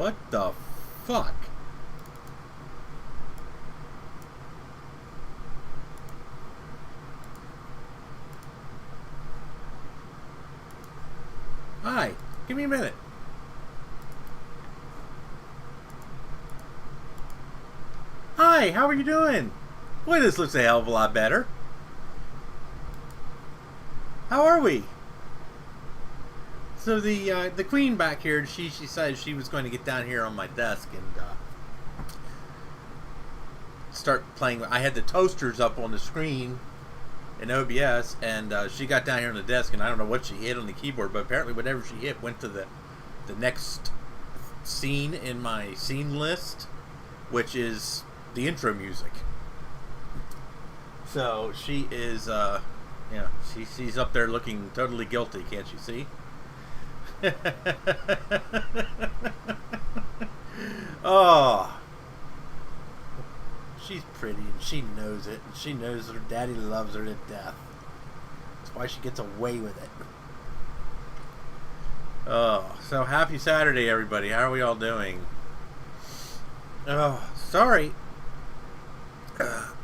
What the fuck? Hi, give me a minute. Hi, how are you doing? Boy, this looks a hell of a lot better. How are we? So the queen back here, she decided she was going to get down here on my desk and start playing. I had the toasters up on the screen in OBS, and she got down here on the desk, and I don't know what she hit on the keyboard, but apparently whatever she hit went to the next scene in my scene list, which is the intro music. So she is, yeah, she's up there looking totally guilty, can't you see? Oh, she's pretty and she knows it, and she knows her daddy loves her to death. That's why she gets away with it. Oh, so happy Saturday, everybody. How are we all doing? Oh, sorry.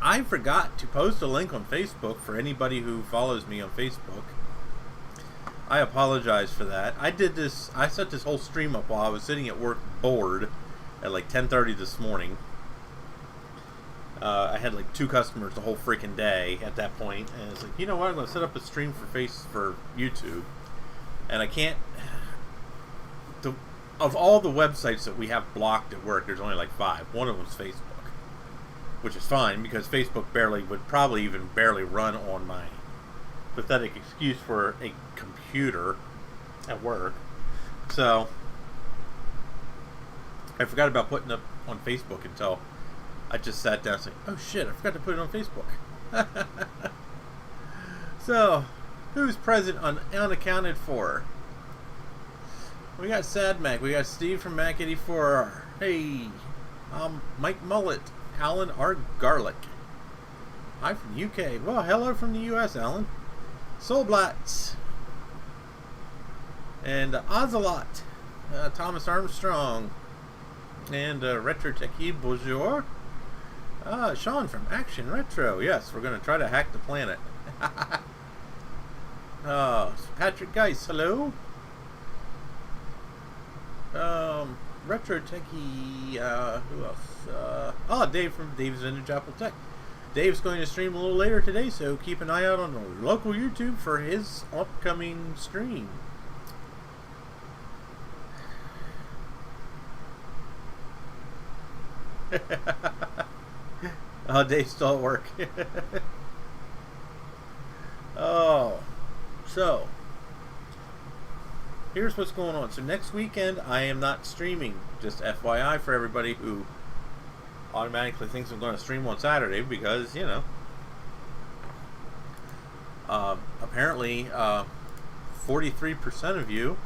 I forgot to post a link on Facebook for anybody who follows me on Facebook. I apologize for that. I set this whole stream up while I was sitting at work bored at like 10:30 this morning. I had like 2 customers the whole freaking day at that point, and it's like, you know what, I'm going to set up a stream for YouTube. And I can't... Of all the websites that we have blocked at work, there's only like 5. One of them's Facebook. Which is fine, because Facebook would probably even barely run on my pathetic excuse for a computer at work. So I forgot about putting it on Facebook until I just sat down and said, oh shit, I forgot to put it on Facebook. So, who's present unaccounted for? We got Sad Mac, we got Steve from Mac 84. Hey, Mike Mullet, Alan R. Garlic. Hi from the UK. Well, hello from the US, Alan. Soulblat. And Ocelot. Thomas Armstrong. And Retro Techie Bonjour. Sean from Action Retro. Yes, we're going to try to hack the planet. Patrick Geis, hello. Retro Techie, who else? Dave from Dave's Vintage Apple Tech. Dave's going to stream a little later today, so keep an eye out on the local YouTube for his upcoming stream. Dave's still at work. So here's what's going on. So next weekend I am not streaming, just FYI for everybody who automatically thinks I'm going to stream on Saturday, because, you know, apparently 43% of you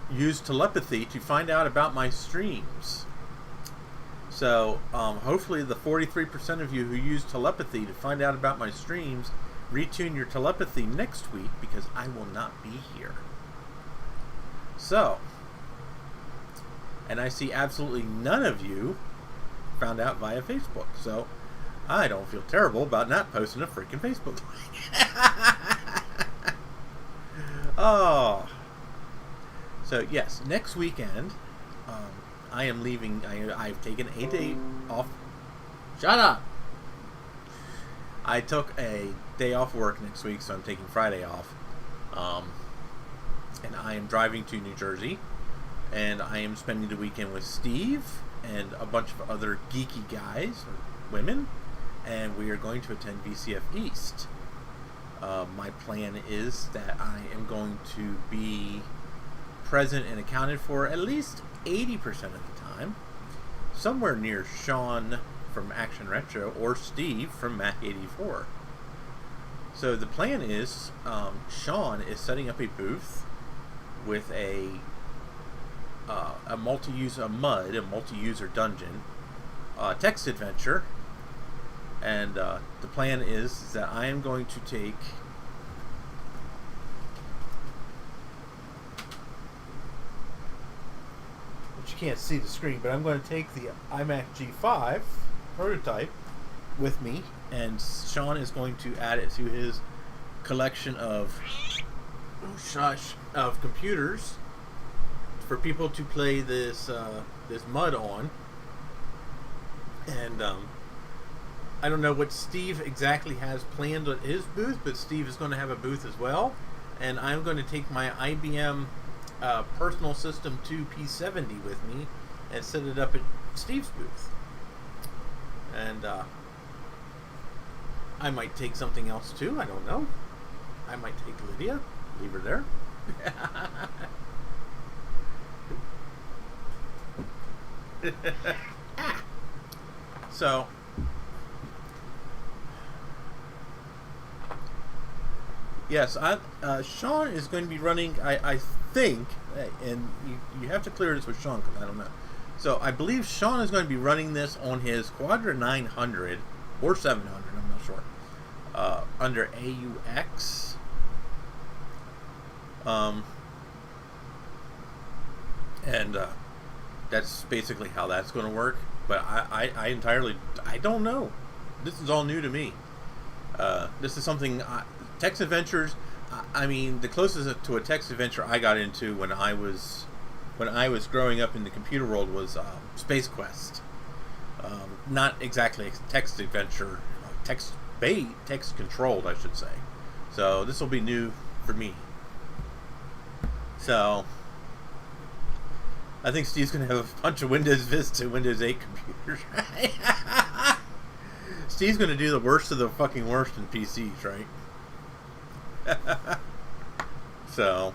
use telepathy to find out about my streams. So hopefully the 43% of you who use telepathy to find out about my streams retune your telepathy next week, because I will not be here. So, and I see absolutely none of you found out via Facebook, so I don't feel terrible about not posting a freaking Facebook link. Oh, so yes, next weekend I am leaving. I've taken a day off. Shut up. I took a day off work next week, so I'm taking Friday off. And I am driving to New Jersey, and I am spending the weekend with Steve and a bunch of other geeky guys or women, and we are going to attend VCF East. My plan is that I am going to be present and accounted for at least 80% of the time, somewhere near Sean from Action Retro or Steve from Mac 84. So the plan is, Sean is setting up a booth with a multi-user dungeon, text adventure, and the plan is that I am going to take you can't see the screen, but I'm going to take the iMac G5 prototype with me, and Sean is going to add it to his collection of computers for people to play this mud on. And I don't know what Steve exactly has planned at his booth, but Steve is going to have a booth as well. And I'm going to take my IBM Personal System 2 P70 with me and set it up at Steve's booth. And I might take something else too, I don't know. I might take Lydia, leave her there. So, yes, Sean is going to be running, I think, and you have to clear this with Sean because I don't know. So I believe Sean is going to be running this on his Quadra 900 or 700, I'm not sure, under AUX. And that's basically how that's going to work. But I don't know. This is all new to me. This is something, Text Adventures, I mean, the closest to a text adventure I got into when I was growing up in the computer world was Space Quest. Not exactly a text adventure, text controlled, I should say. So this will be new for me. So I think Steve's going to have a bunch of Windows Vista, Windows 8 computers. Steve's going to do the worst of the fucking worst in PCs, right? So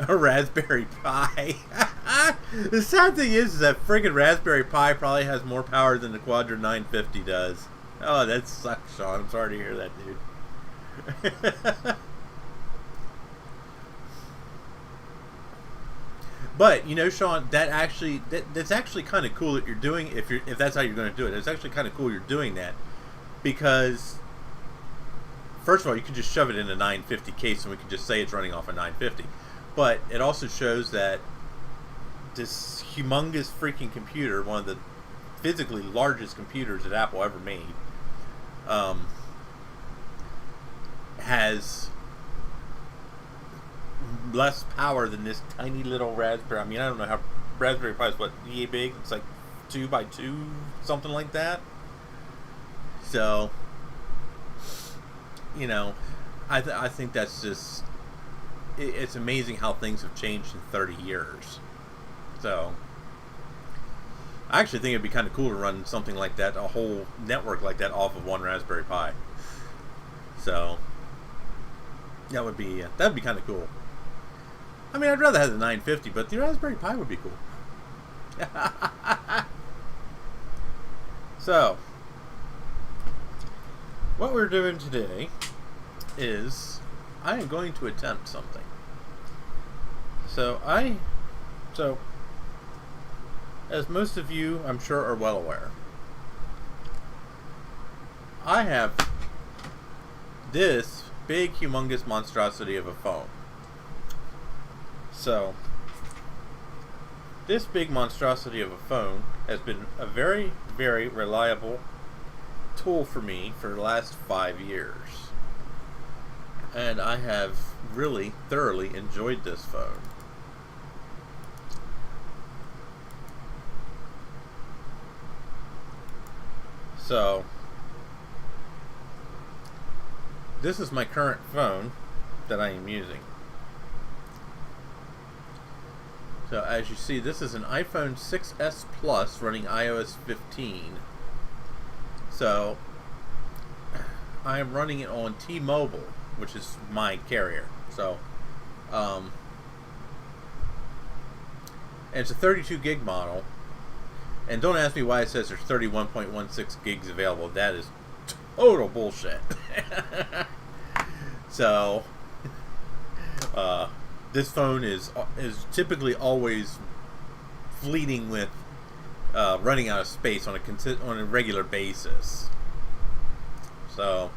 a Raspberry Pi. The sad thing is that friggin' Raspberry Pi probably has more power than the Quadra 950 does. Oh, that sucks, Sean. I'm sorry to hear that, dude. But you know, Sean, that's actually kind of cool that you're doing. If that's how you're going to do it, it's actually kind of cool you're doing that, because first of all, you can just shove it in a 950 case, and we can just say it's running off a 950. But it also shows that this humongous freaking computer, one of the physically largest computers that Apple ever made, has less power than this tiny little Raspberry. I mean, I don't know how Raspberry Pi is, what, yay big? It's like 2 by 2, something like that. So, you know, I think that's just, it's amazing how things have changed in 30 years. So, I actually think it'd be kind of cool to run something like that, a whole network like that, off of one Raspberry Pi. So, that'd be kind of cool. I mean, I'd rather have the 950, but the Raspberry Pi would be cool. So, what we're doing today is I am going to attempt something. So, as most of you, I'm sure, are well aware, I have this big, humongous monstrosity of a phone. So, this big monstrosity of a phone has been a very, very reliable tool for me for the last 5 years. And I have really thoroughly enjoyed this phone. So, this is my current phone that I am using. So as you see, this is an iPhone 6s Plus running iOS 15. So I am running it on T-Mobile, which is my carrier. So and it's a 32 gig model. And don't ask me why it says there's 31.16 gigs available. That is total bullshit. So this phone is typically always fleeting with running out of space on a regular basis. So,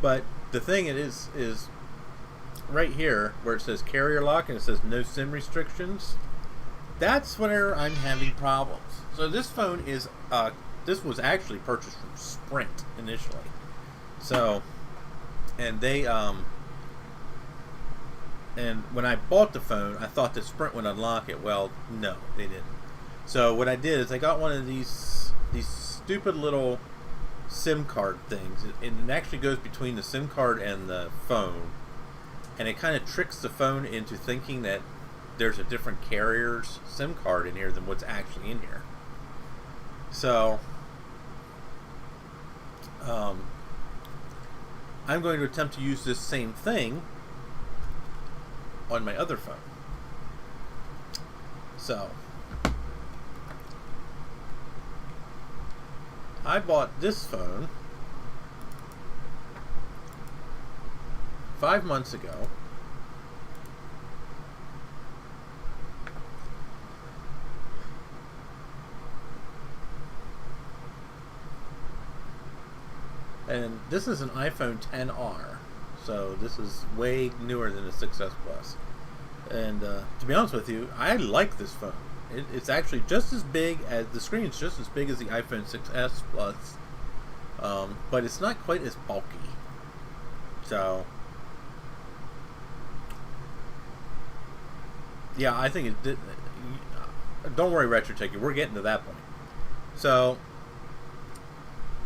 but the thing it is right here where it says carrier lock and it says no SIM restrictions, that's where I'm having problems. So this phone is, this was actually purchased from Sprint initially. So, and they, and when I bought the phone, I thought that Sprint would unlock it. Well, no, they didn't. So what I did is I got one of these stupid little SIM card things. It actually goes between the SIM card and the phone, and it kind of tricks the phone into thinking that there's a different carrier's SIM card in here than what's actually in here. So I'm going to attempt to use this same thing on my other phone. So I bought this phone 5 months ago. And this is an iPhone XR, so this is way newer than the 6S Plus. And to be honest with you, I like this phone. It's actually just as big as, the screen's just as big as the iPhone 6S Plus, but it's not quite as bulky. So, yeah, I think it did. Don't worry, Retro Ticket, we're getting to that point. So,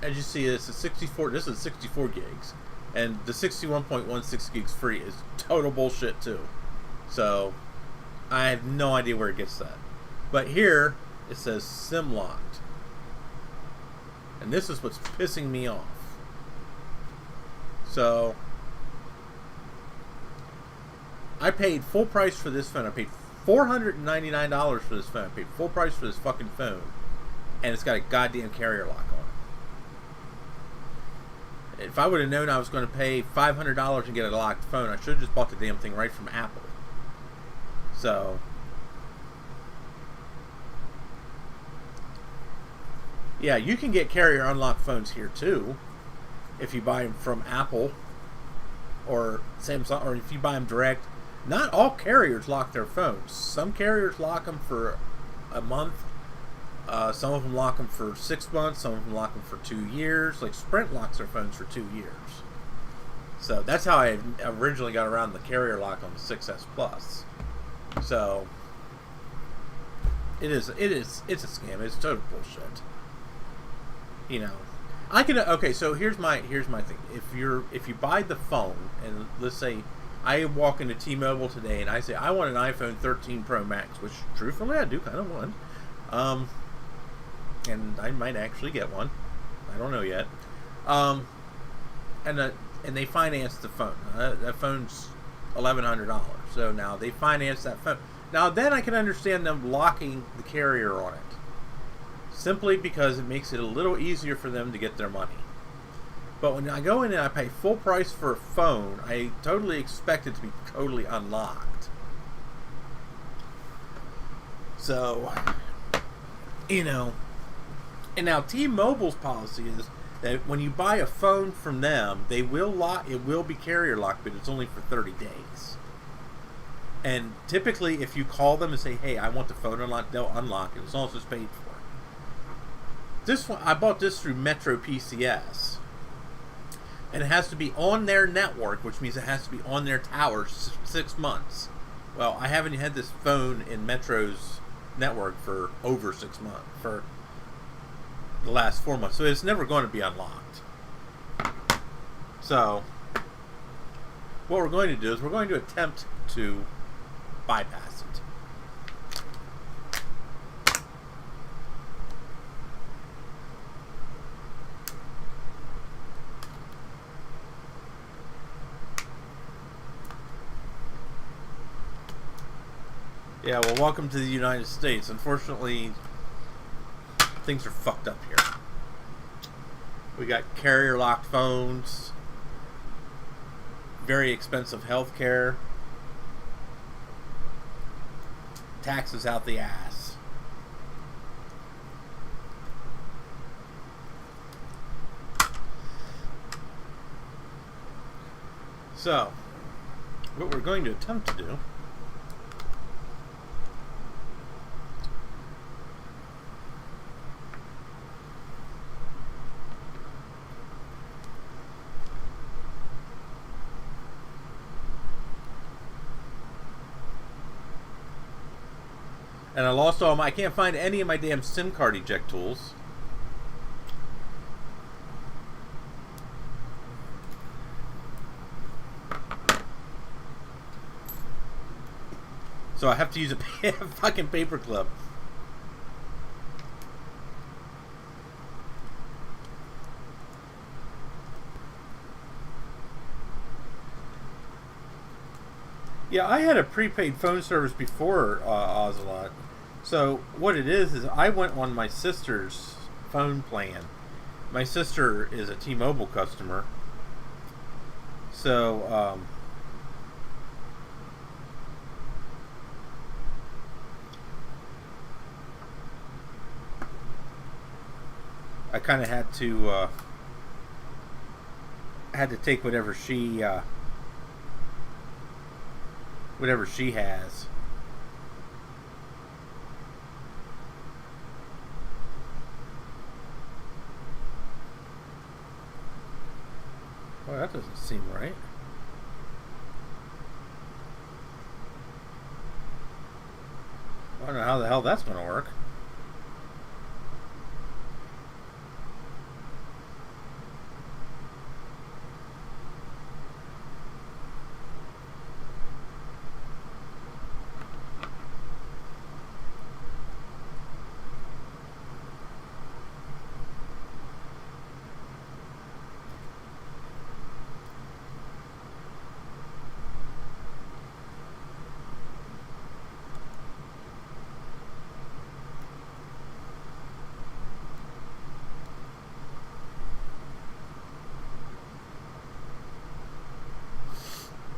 as you see, this is 64 gigs, and the 61.16 gigs free is total bullshit too. So I have no idea where it gets that. But here it says SIM locked, and this is what's pissing me off. So I paid full price for this phone. I paid $499 for this phone. I paid full price for this fucking phone, and it's got a goddamn carrier lock on it. If I would have known I was going to pay $500 and get a locked phone, I should have just bought the damn thing right from Apple. So, yeah, you can get carrier unlocked phones here too, if you buy them from Apple or Samsung, or if you buy them direct. Not all carriers lock their phones. Some carriers lock them for a month. Some of them lock them for 6 months. Some of them lock them for 2 years. Like Sprint locks their phones for 2 years. So that's how I originally got around the carrier lock on the 6S Plus. So it's a scam. It's total bullshit. You know, I can, okay. So here's my thing. If you buy the phone, and let's say I walk into T-Mobile today and I say I want an iPhone 13 Pro Max, which truthfully I do kind of want. And I might actually get one. I don't know yet. And they finance the phone. That phone's $1,100. So now they finance that phone. Now then I can understand them locking the carrier on it, simply because it makes it a little easier for them to get their money. But when I go in and I pay full price for a phone, I totally expect it to be totally unlocked. So, you know, and now T-Mobile's policy is that when you buy a phone from them, they will lock. It will be carrier locked, but it's only for 30 days. And typically, if you call them and say, "Hey, I want the phone unlocked," they'll unlock it as long as it's paid for. This one, I bought this through Metro PCS, and it has to be on their network, which means it has to be on their tower 6 months. Well, I haven't had this phone in Metro's network for over 6 months, for the last 4 months, so it's never going to be unlocked. So what we're going to do is we're going to attempt to bypass it. Yeah, well, welcome to the United States. Unfortunately, things are fucked up here. We got carrier locked phones, very expensive health care, taxes out the ass. So, what we're going to attempt to do and I lost all my... I can't find any of my damn SIM card eject tools. So I have to use a fucking paper clip. Yeah, I had a prepaid phone service before Ocelot. So what it is I went on my sister's phone plan. My sister is a T-Mobile customer. So I kind of had to take whatever she has. Well, that doesn't seem right. I don't know how the hell that's going to work.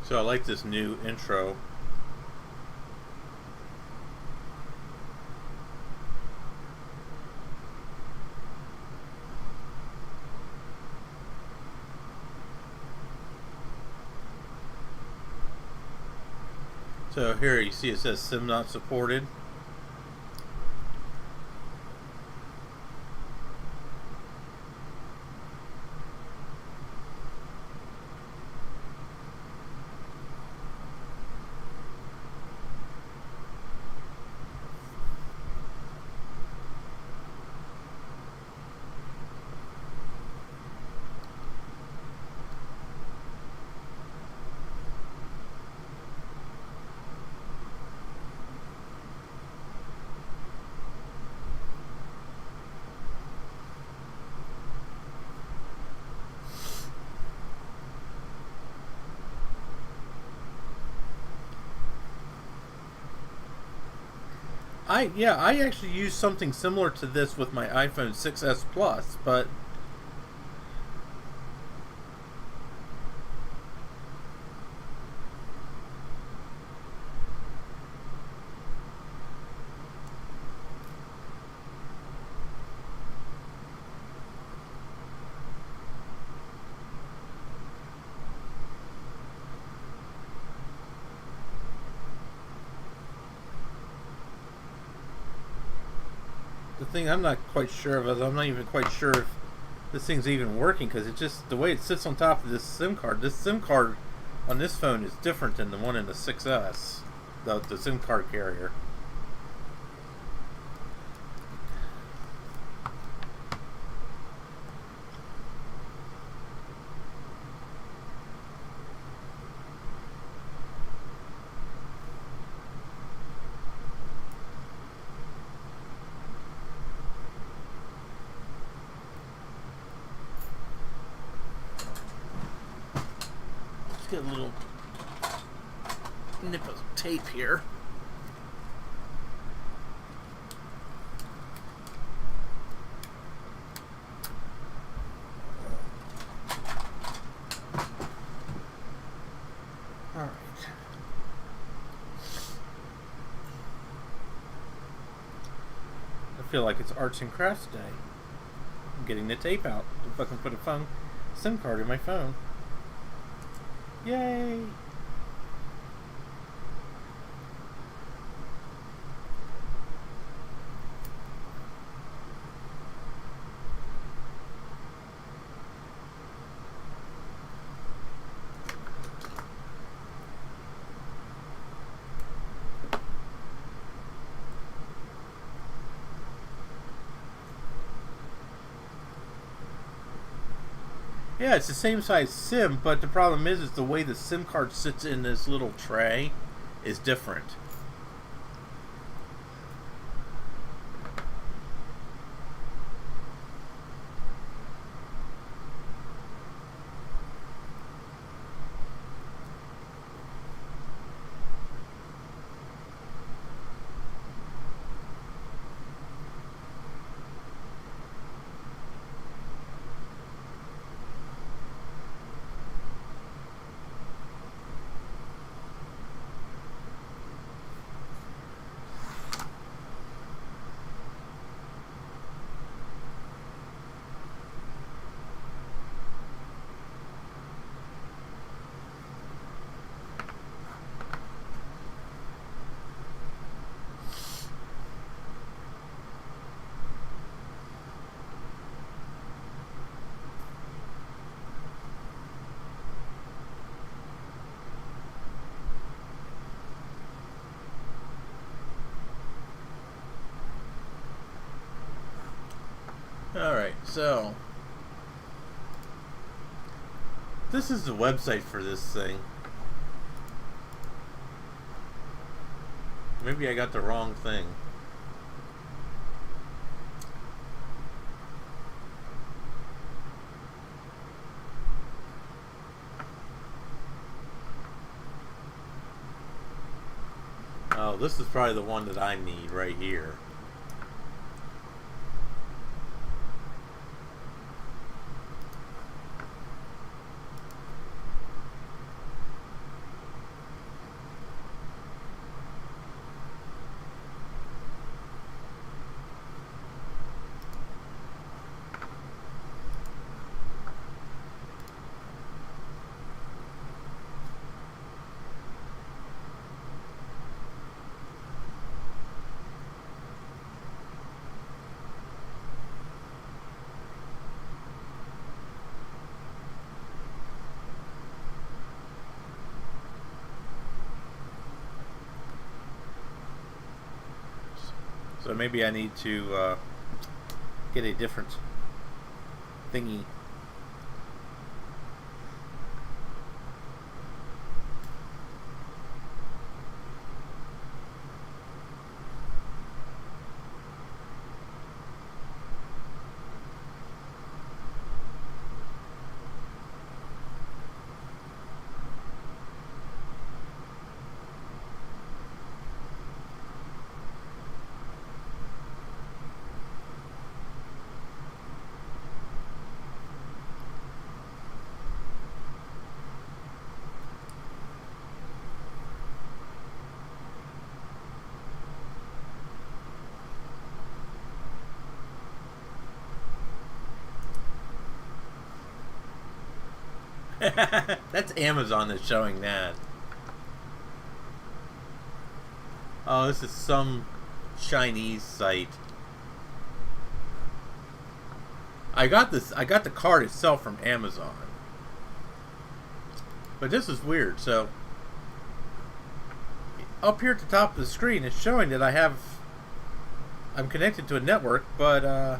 So I like this new intro. So here you see it says SIM not supported. I actually used something similar to this with my iPhone 6s Plus, but the thing I'm not quite sure of is I'm not even quite sure if this thing's even working, because it just, the way it sits on top of this SIM card on this phone is different than the one in the 6S, the SIM card carrier. Get a little nip of tape here. All right. I feel like it's arts and crafts day. I'm getting the tape out to fucking put a SIM card in my phone. Yay! Yeah, it's the same size SIM, but the problem is the way the SIM card sits in this little tray is different. Alright, so this is the website for this thing. Maybe I got the wrong thing. Oh, this is probably the one that I need right here. So maybe I need to get a different thingy. That's Amazon that's showing that. Oh, this is some Chinese site. I got the card itself from Amazon. But this is weird. So up here at the top of the screen it's showing that I'm connected to a network, but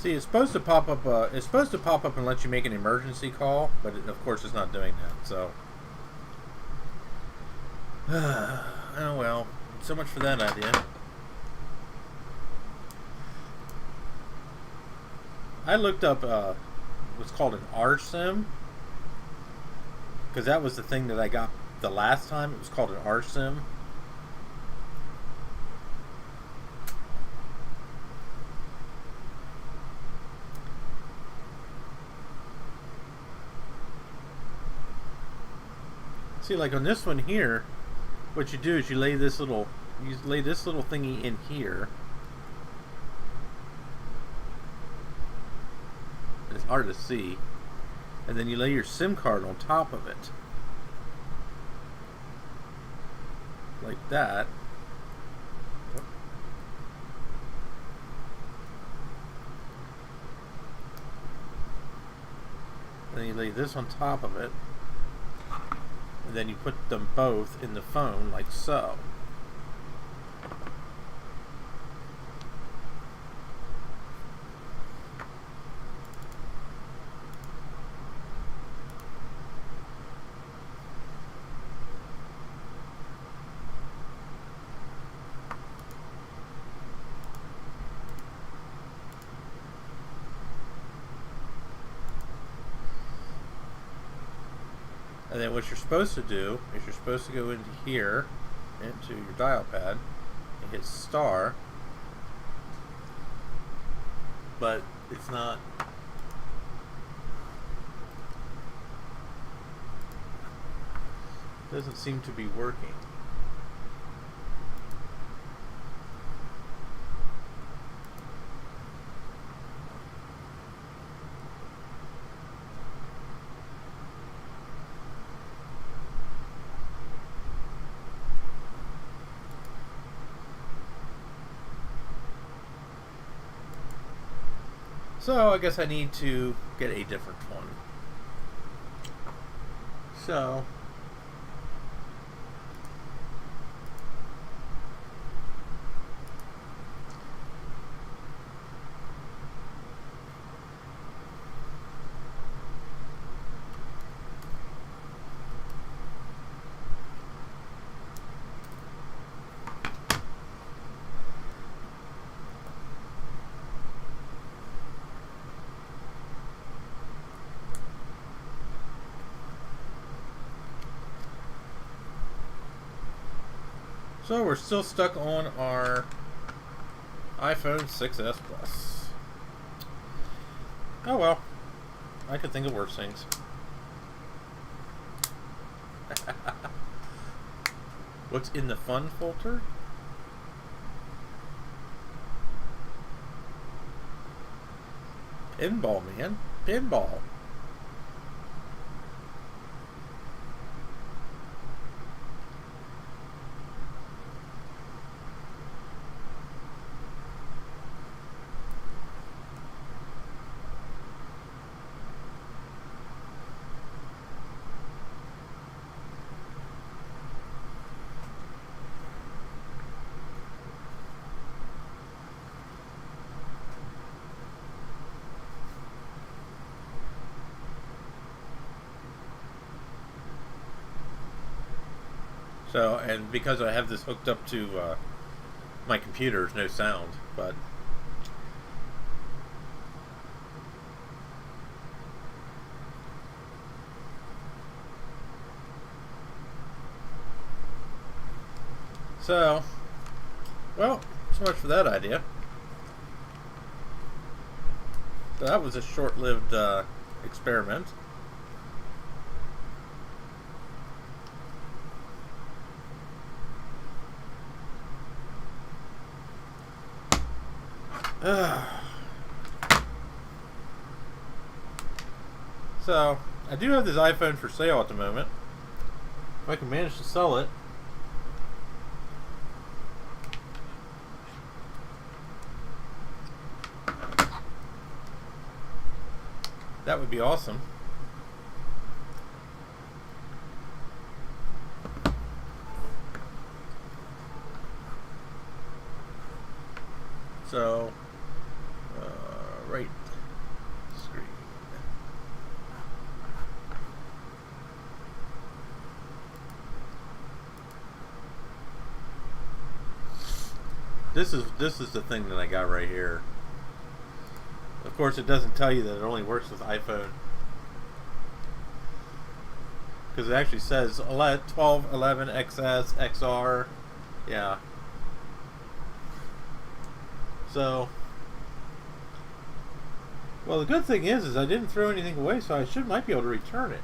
see, it's supposed to pop up. It's supposed to pop up and let you make an emergency call, but of course, it's not doing that. So, oh well. So much for that idea. I looked up what's called an RSIM, because that was the thing that I got the last time. It was called an RSIM, See, like on this one here, what you do is you lay this little thingy in here. It's hard to see. And then you lay your SIM card on top of it. Like that. Then you lay this on top of it. And then you put them both in the phone like so. And then what you're supposed to do is you're supposed to go into here, into your dial pad, and hit star. But it's not. It doesn't seem to be working. So I guess I need to get a different one. So So we're still stuck on our iPhone 6s Plus. Oh well, I could think of worse things. What's in the fun folder? Pinball, man. Pinball. So, and because I have this hooked up to my computer, there's no sound, but so, well, so much for that idea. So that was a short-lived experiment. So, I do have this iPhone for sale at the moment. If I can manage to sell it. That would be awesome. So, right screen. This is the thing that I got right here. Of course, it doesn't tell you that it only works with iPhone, because it actually says 12, 11, XS, XR. Yeah. So, well, the good thing is I didn't throw anything away, so I might be able to return it.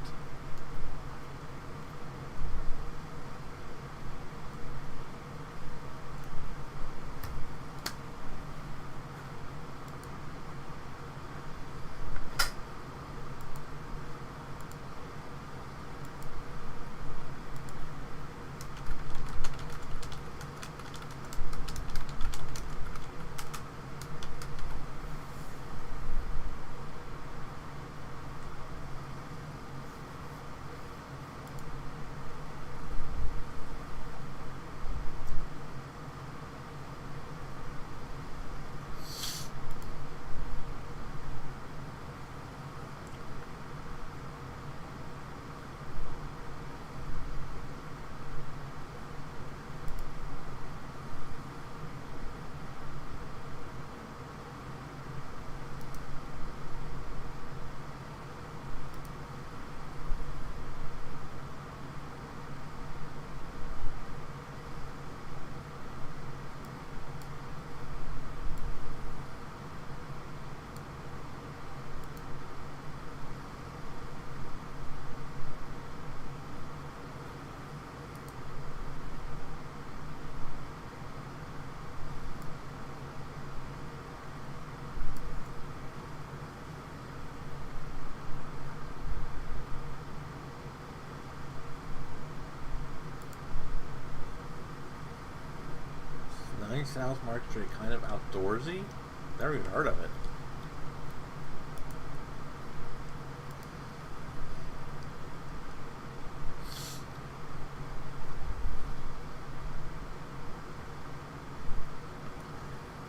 Nice house market trade, kind of outdoorsy. Never even heard of it.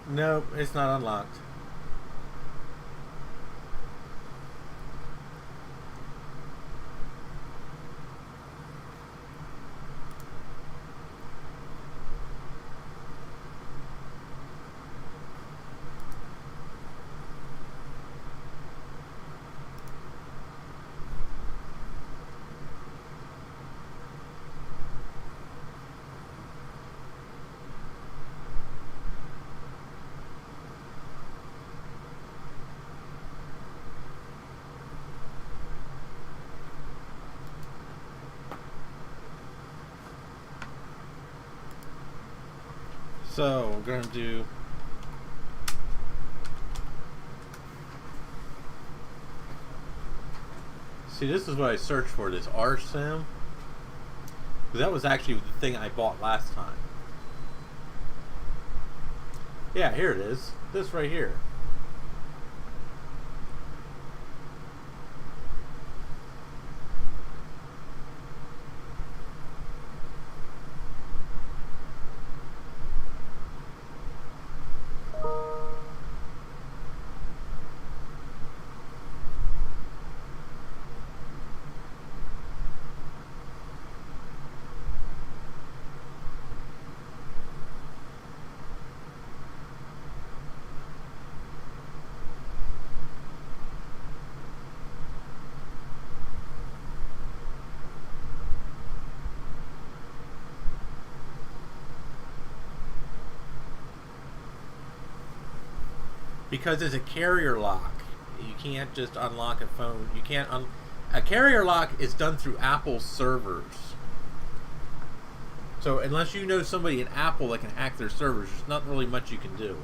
Nope, it's not unlocked. So we're gonna do see, this is what I searched for, this RSIM. Because that was actually the thing I bought last time. Yeah, here it is. This right here. Because it's a carrier lock. You can't just unlock a phone. You can't a carrier lock is done through Apple's servers. So unless you know somebody at Apple that can hack their servers, there's not really much you can do.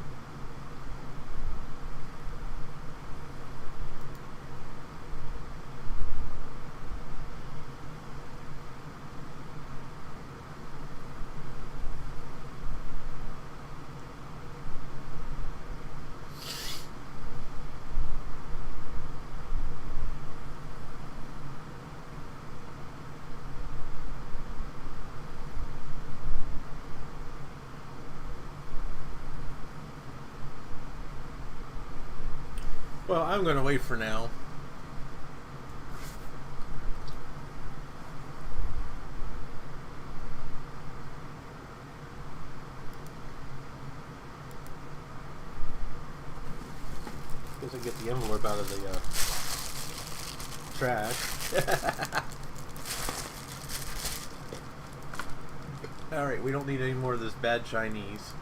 Well, I'm going to wait for now. Guess I get the envelope out of the trash. Alright, we don't need any more of this bad Chinese.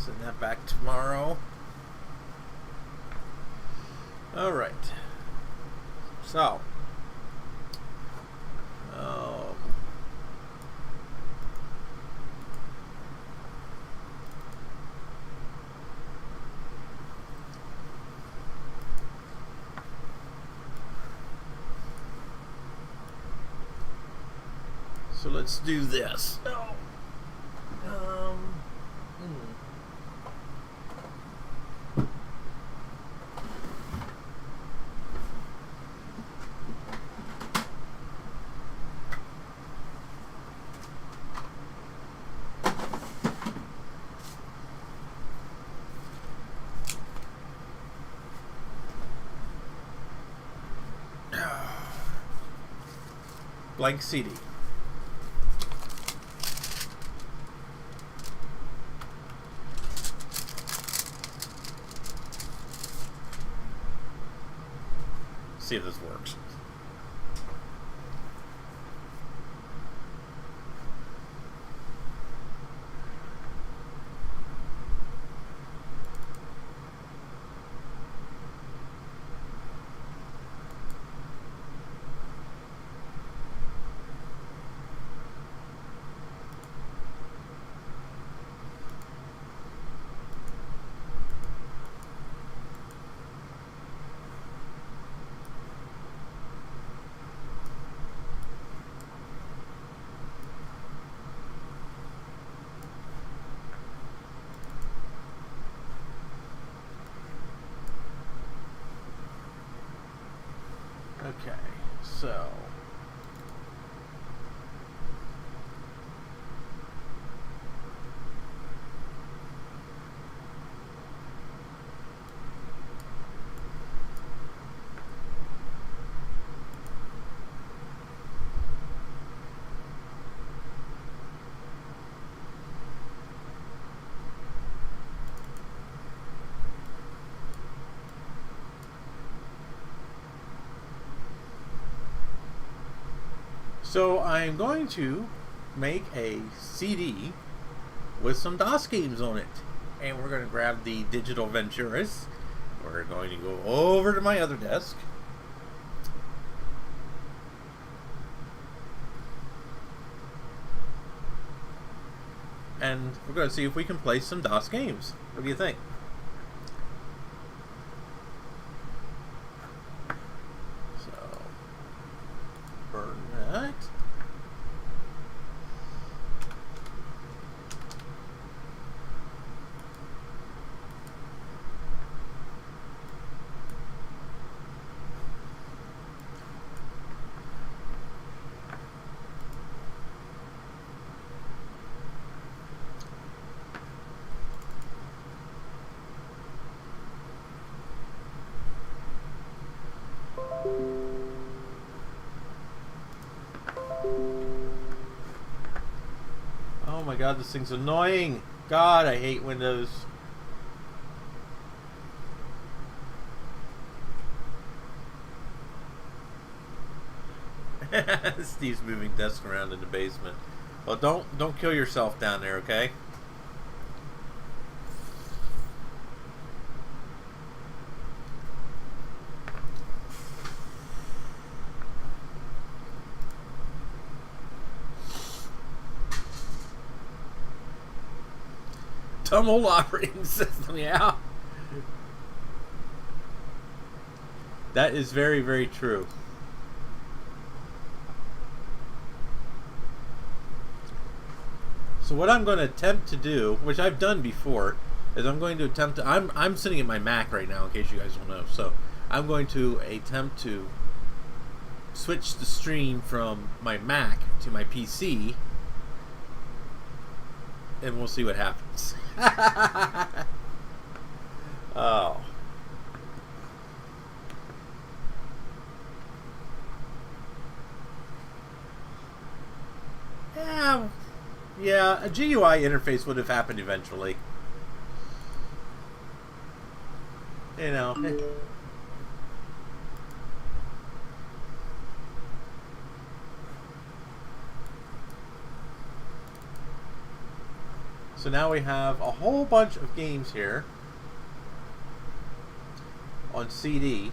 Send that back tomorrow. Alright. So. So let's do this. Blank CD. See if this works. Okay, so I'm going to make a CD with some DOS games on it. And we're going to grab the Digital Venturas. We're going to go over to my other desk. And we're going to see if we can play some DOS games. What do you think? So, burn that. Oh my god, this thing's annoying. God, I hate Windows. Steve's moving desks around in the basement. Well, don't kill yourself down there, okay? Dumb old operating system, yeah. That is very, very true. So what I'm going to attempt to do, which I've done before, is I'm going to attempt to... I'm sitting at my Mac right now, in case you guys don't know. So I'm going to attempt to switch the stream from my Mac to my PC, and we'll see what happens. Oh. Yeah, a GUI interface would have happened eventually. You know. So now we have a whole bunch of games here on CD.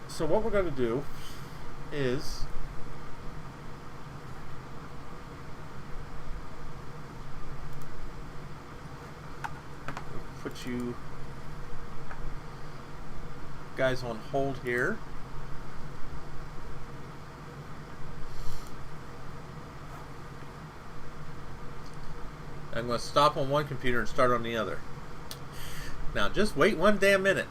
So what we're going to do is put you guys on hold here. I'm going to stop on one computer and start on the other. Now just wait one damn minute.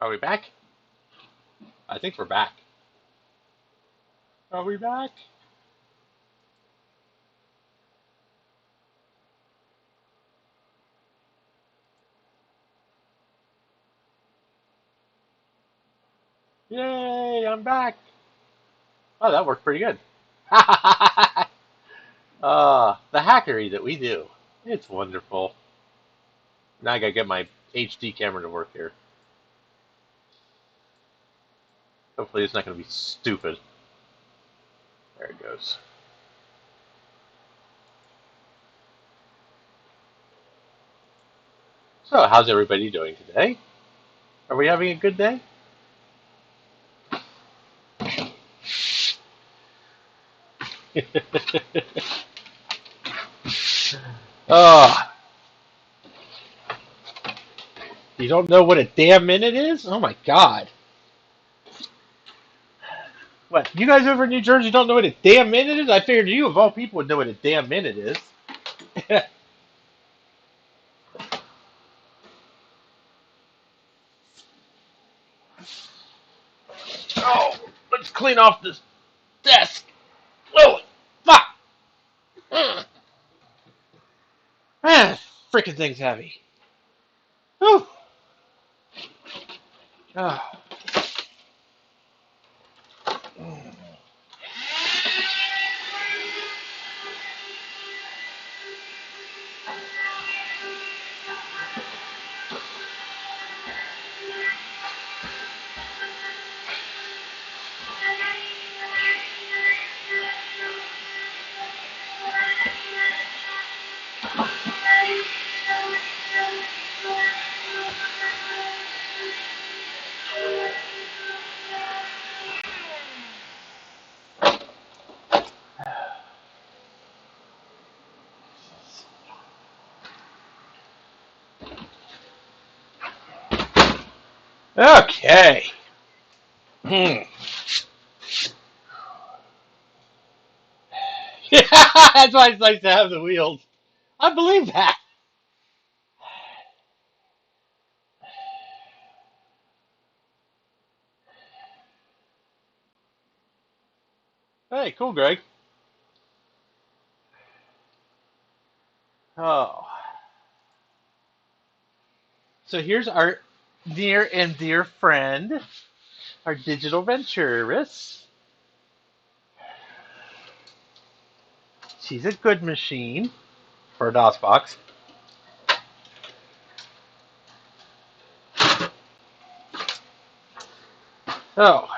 Are we back? I think we're back. Are we back? Yay, I'm back. Oh, that worked pretty good. The hackery that we do. It's wonderful. Now I gotta get my HD camera to work here. Hopefully it's not gonna be stupid. There it goes. So, how's everybody doing today? Are we having a good day? Oh, you don't know what a damn minute is? Oh my god. What, you guys over in New Jersey don't know what a damn minute is? I figured you, of all people, would know what a damn minute is. Oh, let's clean off this desk. Oh, fuck. Man, freaking thing's heavy. Whew. Oh. Okay. Yeah, that's why it's nice to have the wheels. I believe that. Hey, cool, Greg. Oh. So here's our near and dear friend, our digital venturist. She's a good machine for a DOS box. Oh.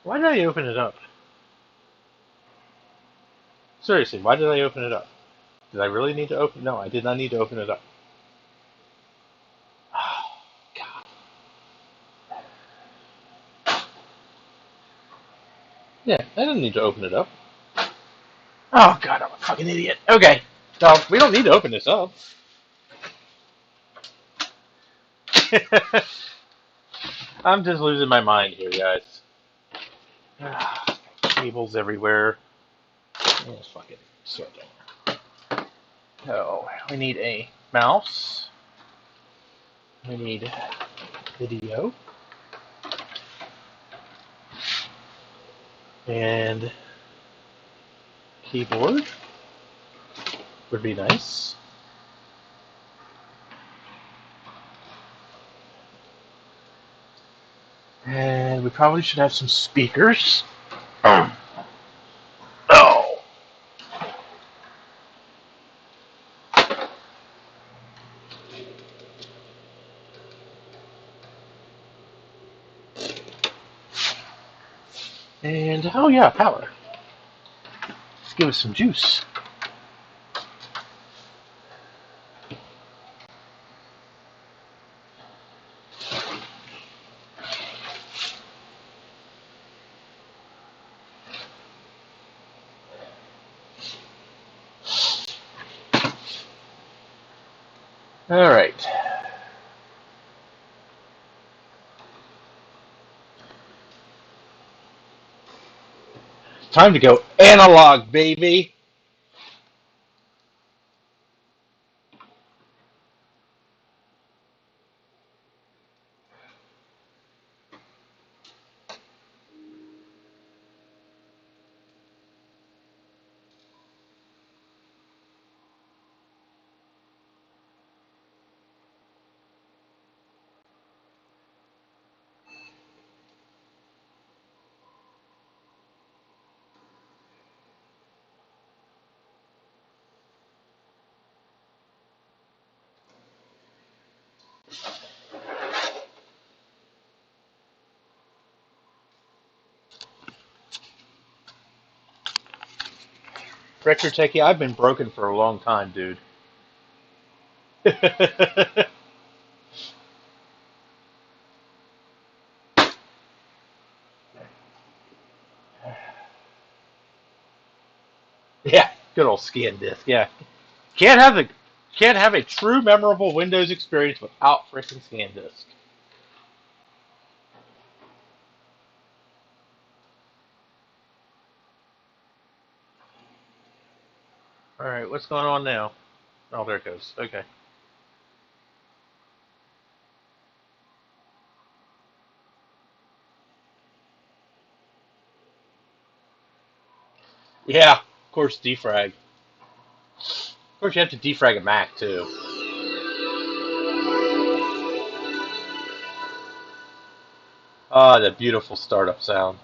Why did I open it up? Seriously, why did I open it up? Did I really need to open? No, I did not need to open it up. Oh, God. Yeah, I didn't need to open it up. Oh, God, I'm a fucking idiot. Okay. So, we don't need to open this up. I'm just losing my mind here, guys. Cables everywhere. Let's fucking sort them. Oh, we need a mouse. We need video. And keyboard would be nice. And we probably should have some speakers. Oh. And, oh yeah, power. Let's give us some juice. All right. Time to go analog, baby. Retro Techie, I've been broken for a long time, dude. Yeah, good old scan disk. Yeah, can't have the can't have a true memorable Windows experience without freaking scan disk. All right, what's going on now? Oh, there it goes. Okay. Yeah, of course, defrag. Of course, you have to defrag a Mac too. Ah, that beautiful startup sound.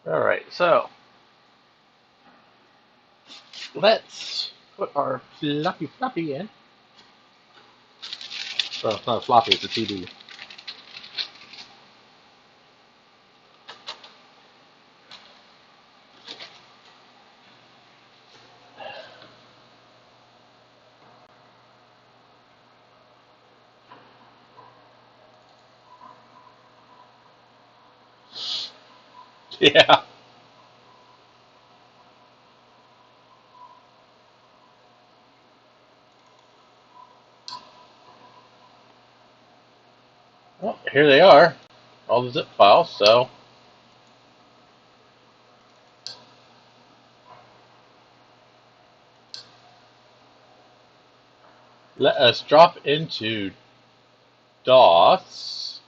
All right, so let's put our floppy in. Well, it's not a floppy; it's a CD. Yeah. Well, here they are, all the zip files. So let us drop into DOS.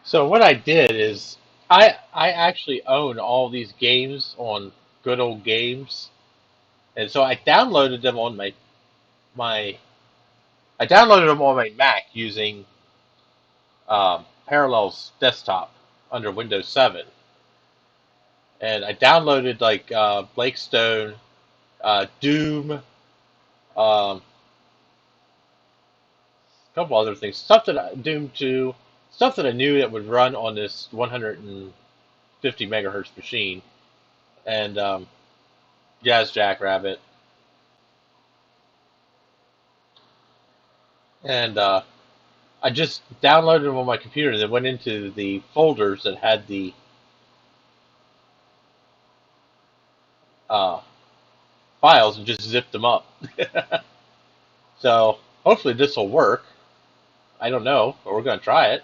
So what I did is I actually own all these games on Good Old Games, and so my I downloaded them on my Mac using Parallels Desktop under Windows 7, and I downloaded like Blake Stone, Doom, a couple other things, Doom 2, stuff that I knew that would run on this 150 megahertz machine, and Jazz Jackrabbit, and I just downloaded them on my computer and then went into the folders that had the uh, files and just zipped them up. So hopefully this will work. I don't know, but we're going to try it.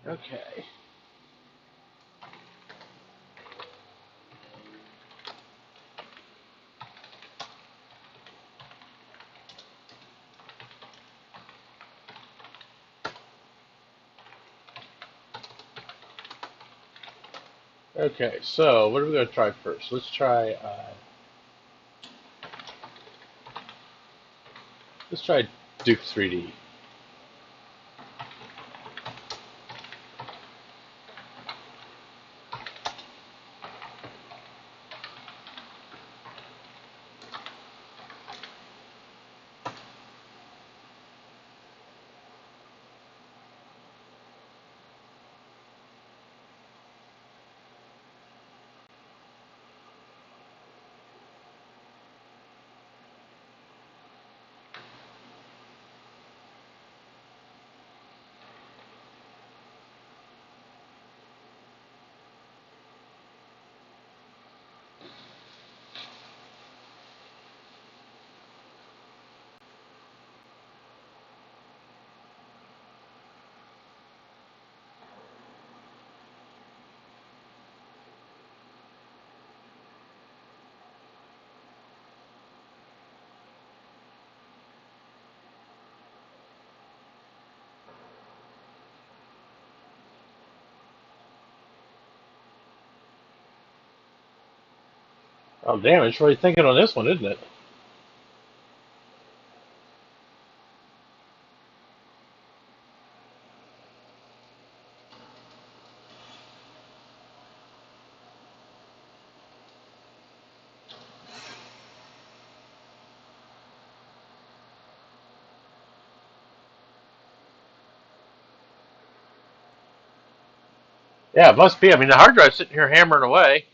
Okay. Okay, so what are we going to try first? Let's try Duke 3D. Oh, damn, it's really thinking on this one, isn't it? Yeah, it must be. I mean, the hard drive's sitting here hammering away.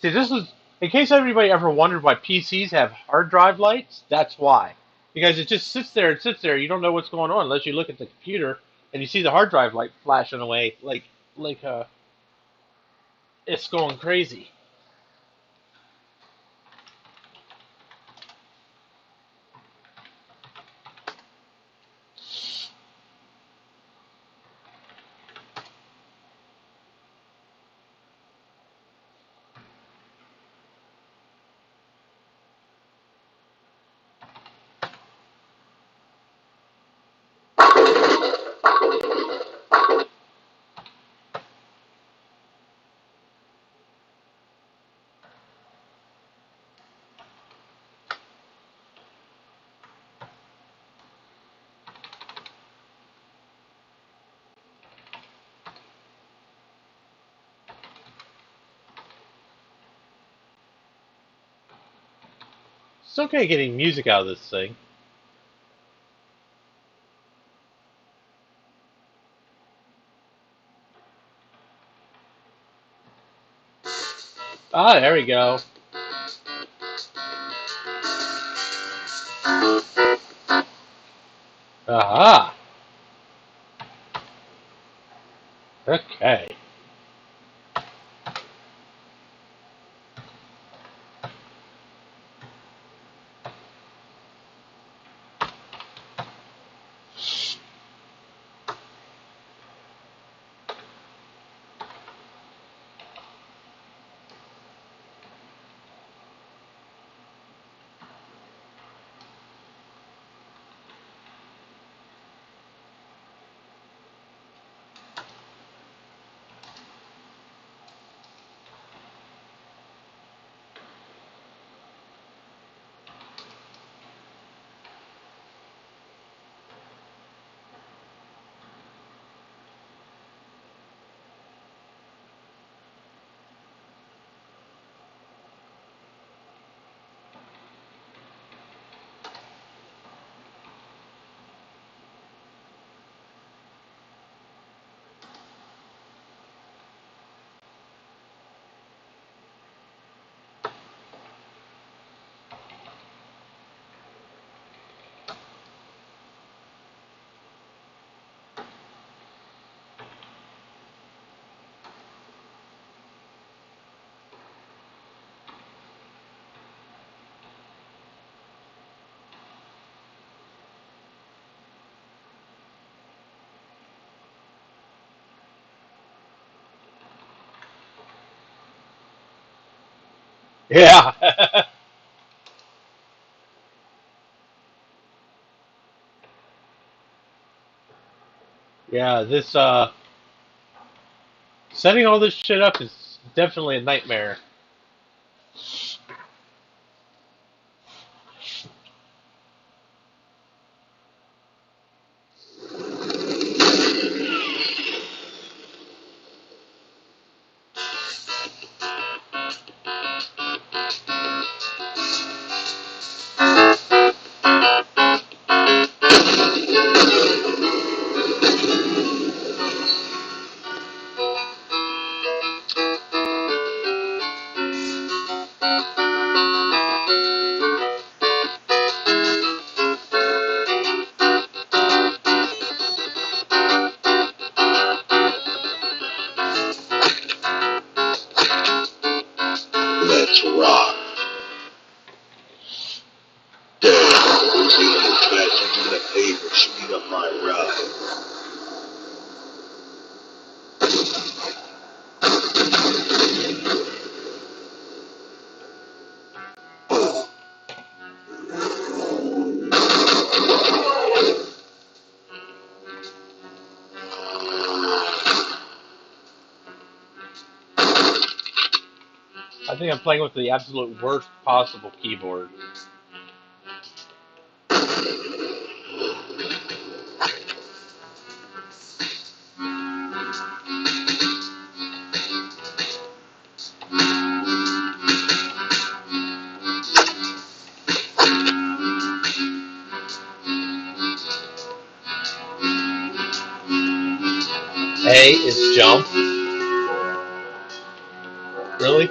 See, this is, in case anybody ever wondered why PCs have hard drive lights, that's why. Because it just sits there and sits there. You don't know what's going on unless you look at the computer and you see the hard drive light flashing away like it's going crazy. It's okay getting music out of this thing. Ah, there we go. Aha. Okay. Yeah. Yeah, this setting all this shit up is definitely a nightmare. I think I'm playing with the absolute worst possible keyboard. A is jump. Really?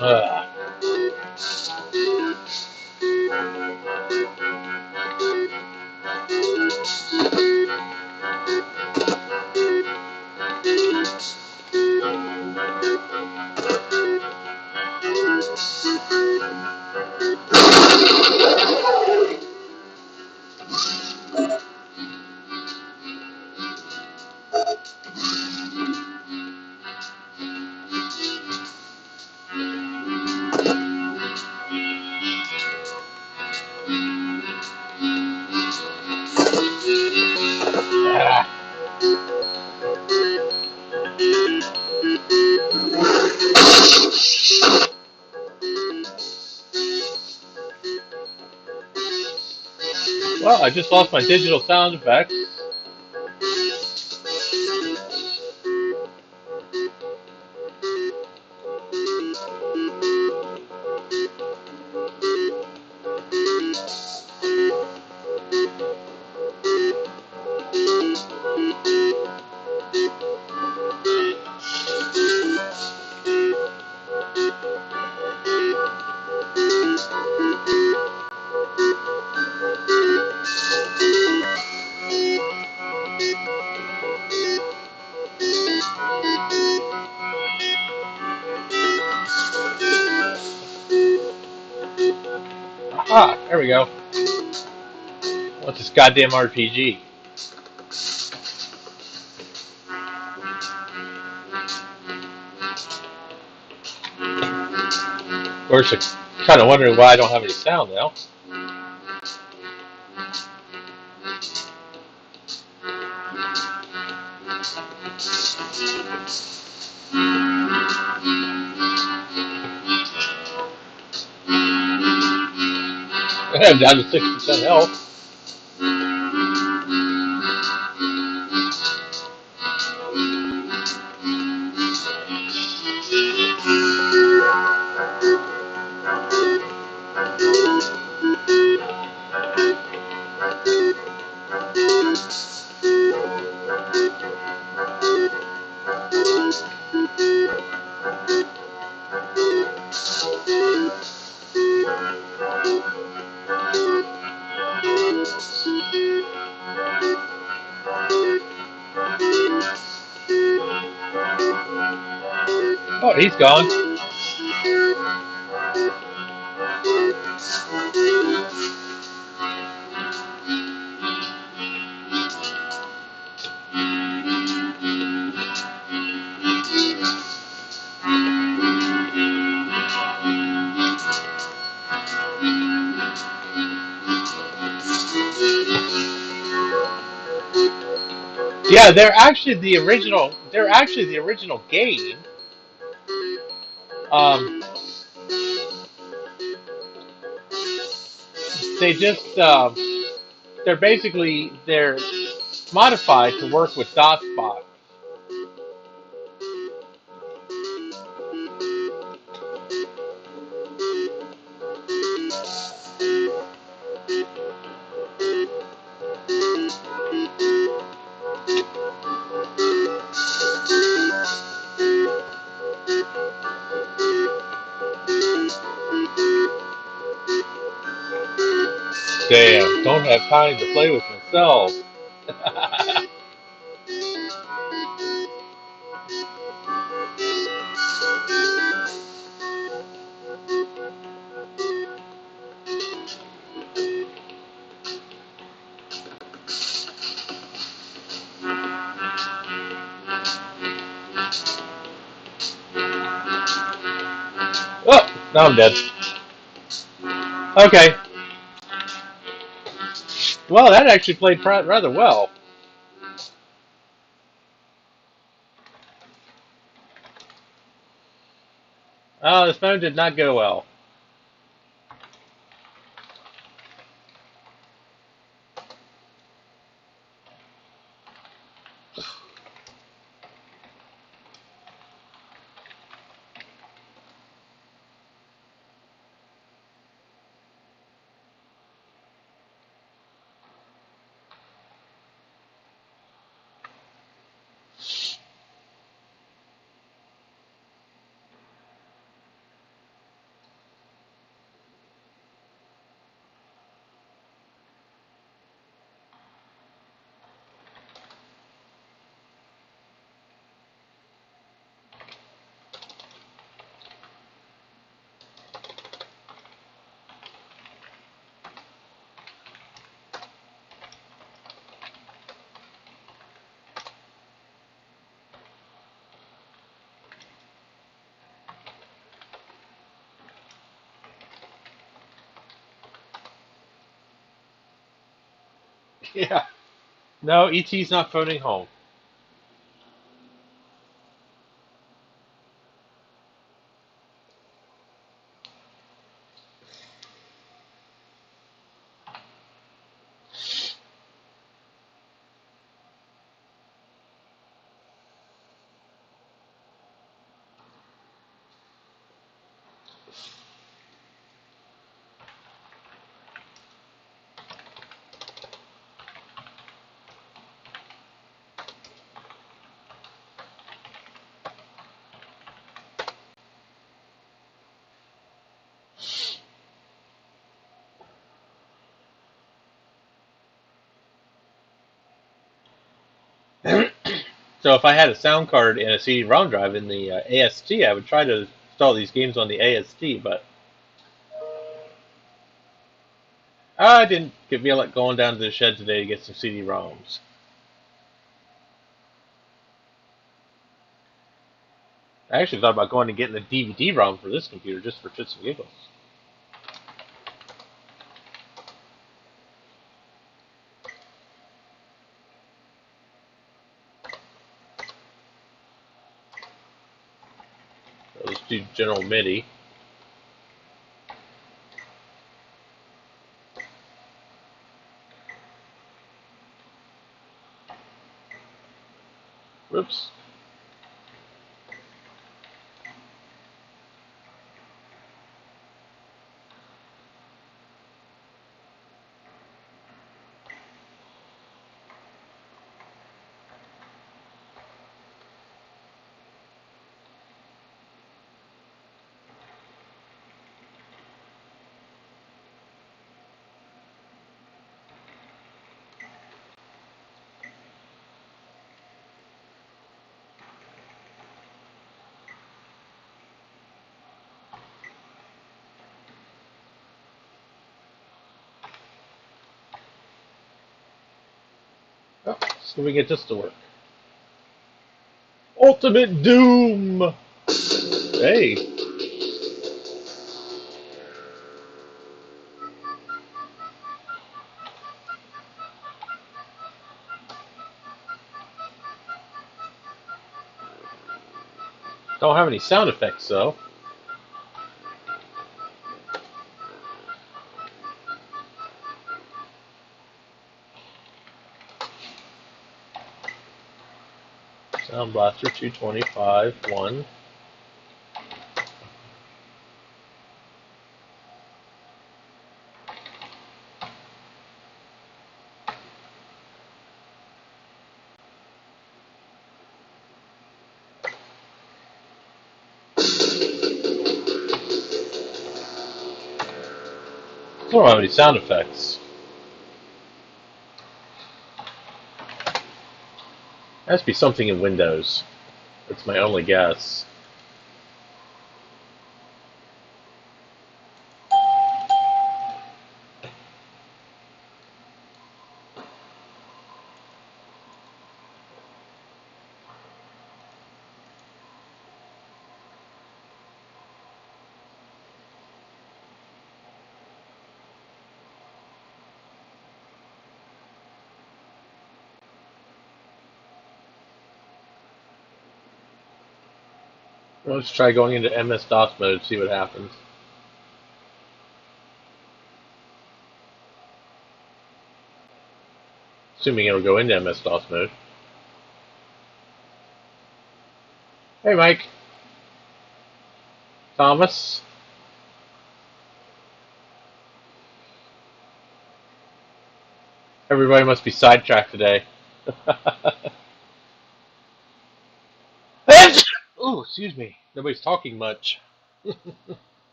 Ugh. Ah. Well, I just lost my digital sound effects. Aha, there we go. What's this goddamn RPG? Of course, I'm kind of wondering why I don't have any sound now. I'm down to 6% health. Oh, he's gone. Yeah, they're actually the original. They're actually the original game. Um, they just they're modified to work with DOSBox. Damn, don't have time to play with myself. Oh, now I'm dead. Okay. Well, that actually played rather well. This phone did not go well. Yeah. No, ET's not phoning home. So if I had a sound card and a CD-ROM drive in the AST, I would try to install these games on the AST, but I didn't feel like going down to the shed today to get some CD-ROMs. I actually thought about going and getting a DVD-ROM for this computer just for shits and giggles. So let's do General MIDI. Whoops. Oh, so we get this to work. Ultimate Doom! Hey. Don't have any sound effects, though. Sound Blaster 225, 1. I don't have any sound effects. There has to be something in Windows. That's my only guess. Let's try going into MS-DOS mode, see what happens. Assuming it'll go into MS-DOS mode. Hey, Mike. Thomas. Everybody must be sidetracked today. Oh, excuse me. Nobody's talking much.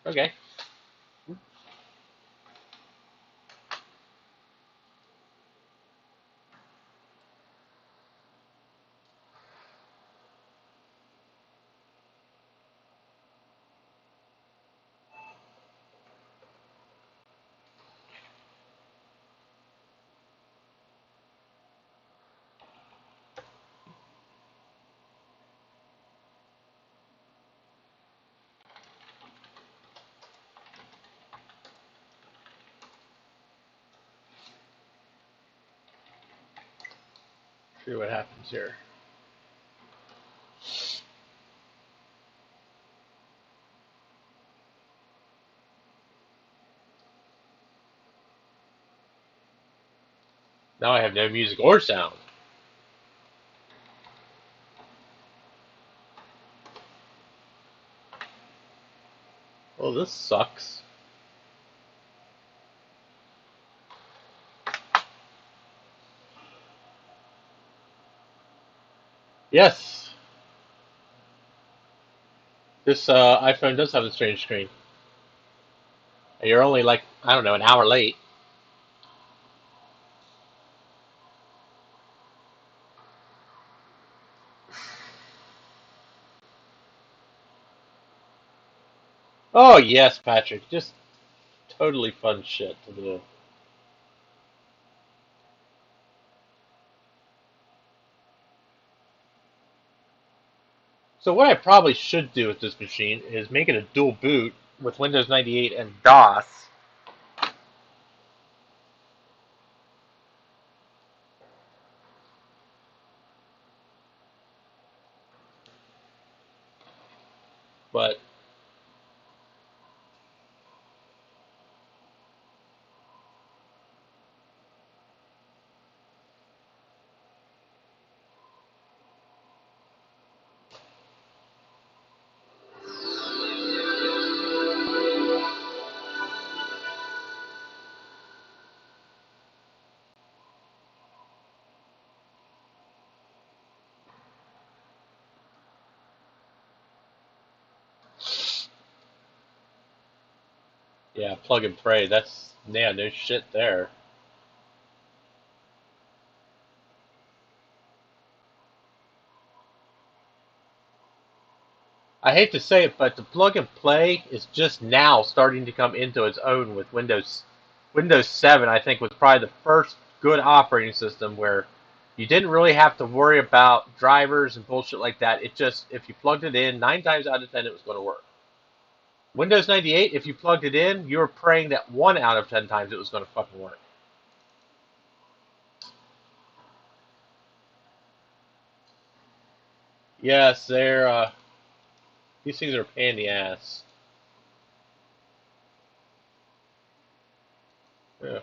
Okay. See what happens here. Now I have no music or sound. Well, this sucks. Yes. This iPhone does have a strange screen. And you're only like, I don't know, an hour late. Oh, yes, Patrick. Just totally fun shit to do. So what I probably should do with this machine is make it a dual boot with Windows 98 and DOS. But yeah, plug and pray. That's, yeah, no shit there. I hate to say it, but the plug and play is just now starting to come into its own with Windows 7. I think was probably the first good operating system where you didn't really have to worry about drivers and bullshit like that. It just, if you plugged it in, 9 times out of 10 it was going to work. Windows 98, if you plugged it in, you were praying that 1 out of 10 times it was going to fucking work. Yes, these things are a pain in the ass. Yeah.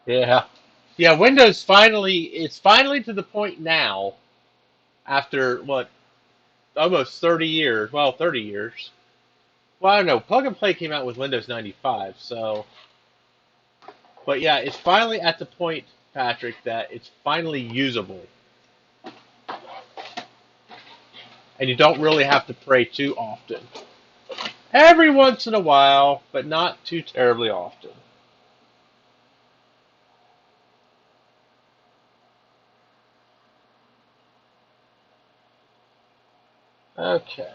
Yeah. Yeah, Windows finally, it's finally to the point now, after what, almost 30 years, well, 30 years. Well, I don't know, Plug and Play came out with Windows 95, so, but yeah, it's finally at the point, Patrick, that it's finally usable. And you don't really have to pray too often. Every once in a while, but not too terribly often. Okay.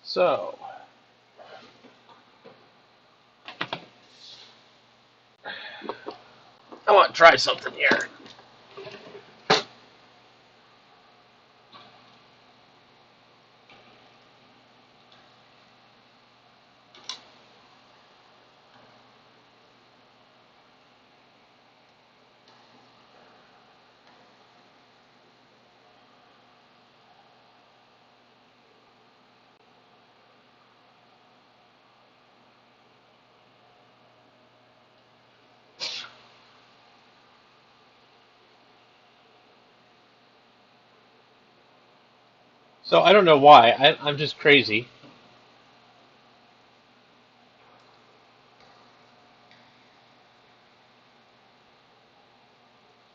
So, I want to try something here. So I don't know why. I'm just crazy.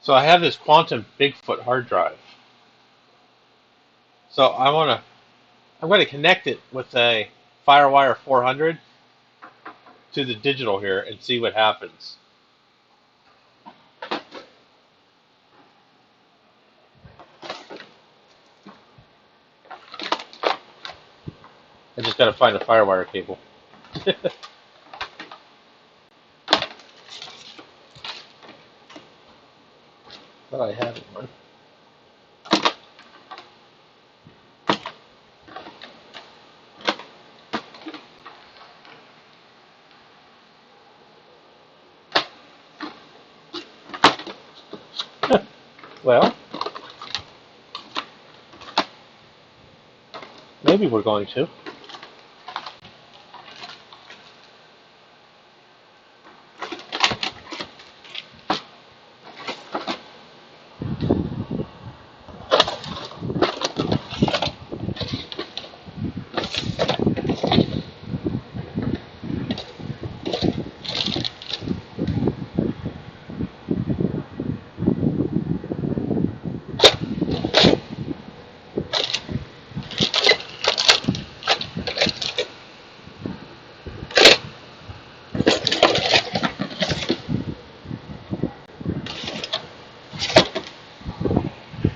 So I have this Quantum Bigfoot hard drive. So I'm going to connect it with a FireWire 400 to the digital here and see what happens. I just got to find a FireWire cable. But I have one. Well, maybe we're going to.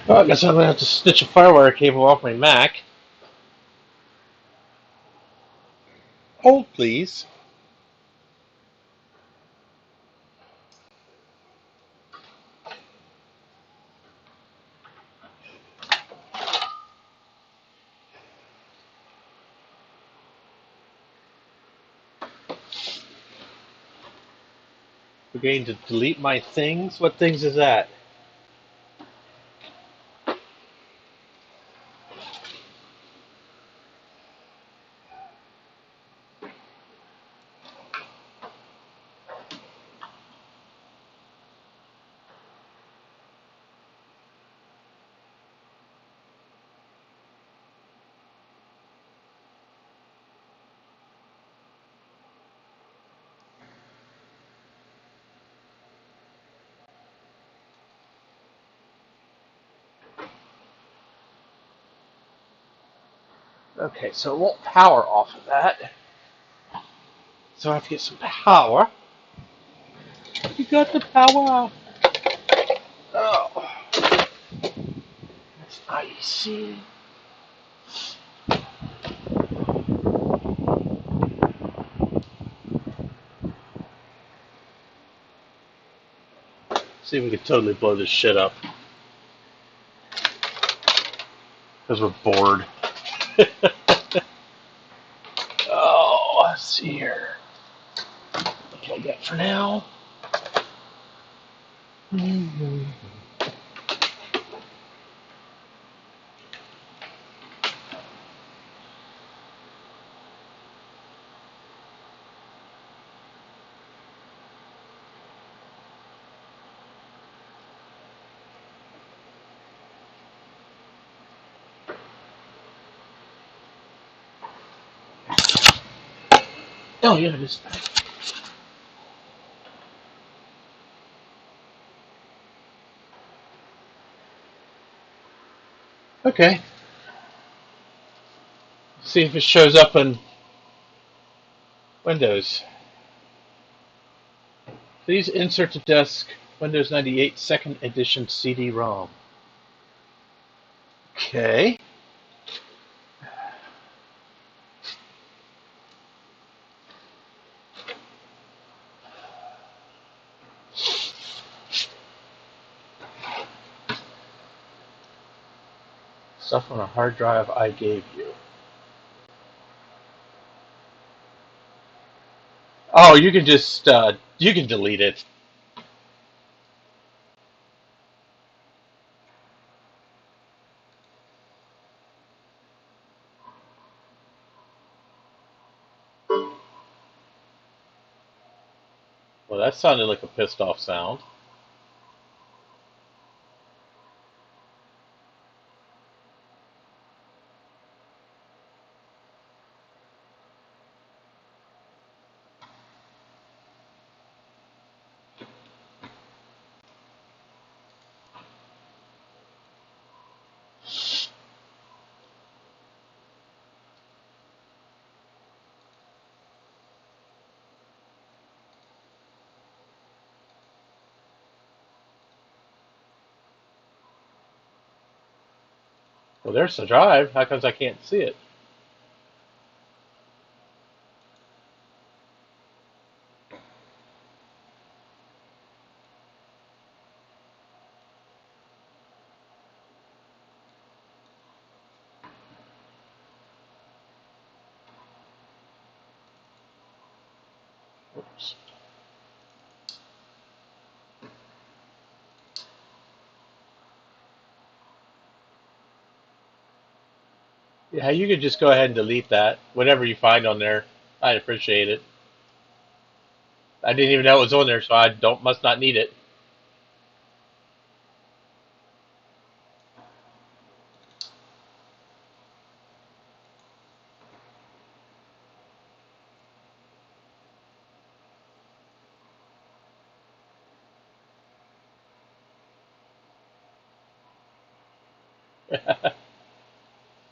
Well, I guess I'm going to have to stitch a FireWire cable off my Mac. Hold, please. We're going to delete my things? What things is that? Okay, so it won't power off of that. So I have to get some power. You got the power. Oh, that's icy. See if we can totally blow this shit up. Because we're bored. Oh, let's see here. Plug that for now. Mm-hmm. Oh yeah, it is. Okay. See if it shows up in Windows. Please insert to disk Windows 98 Second Edition CD-ROM. Okay. Stuff on a hard drive I gave you. Oh, you can just you can delete it. Well, that sounded like a pissed off sound. Well, there's the drive. How comes I can't see it? Oops. Yeah, you could just go ahead and delete that. Whatever you find on there, I'd appreciate it. I didn't even know it was on there, so I don't must not need it.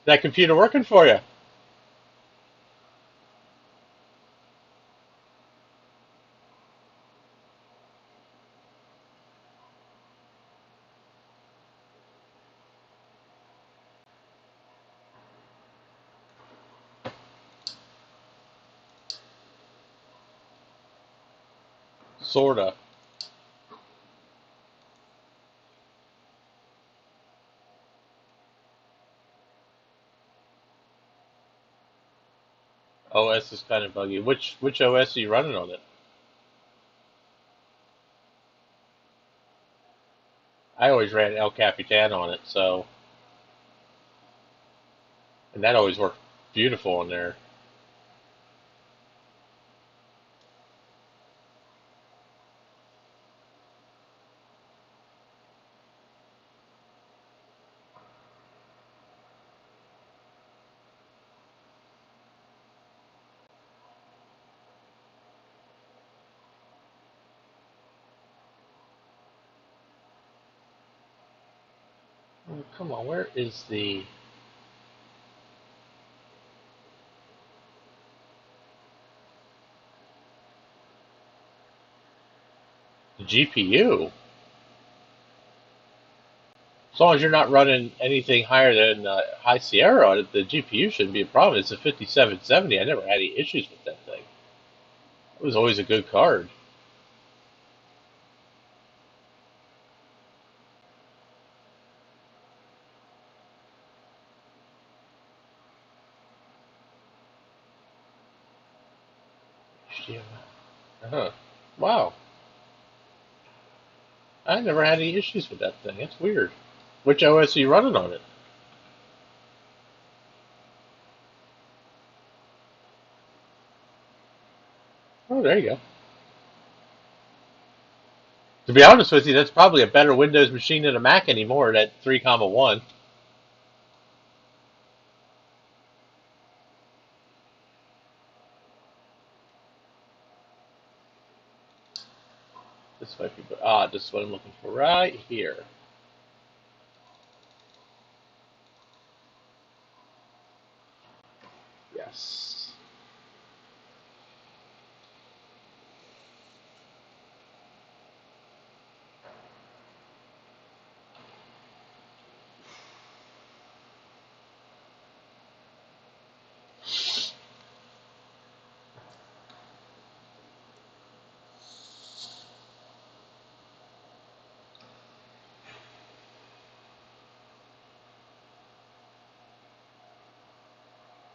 That computer working for you? Sorta. OS is kind of buggy. Which OS are you running on it? I always ran El Capitan on it, so and that always worked beautiful on there. Oh, come on, where is the GPU? As long as you're not running anything higher than High Sierra on it, the GPU shouldn't be a problem. It's a 5770. I never had any issues with that thing. It was always a good card. Uh-huh. Wow. I never had any issues with that thing. That's weird. Which OS are you running on it? Oh, there you go. To be honest with you, that's probably a better Windows machine than a Mac anymore, that 3,1. not. This is what I'm looking for right here. Yes.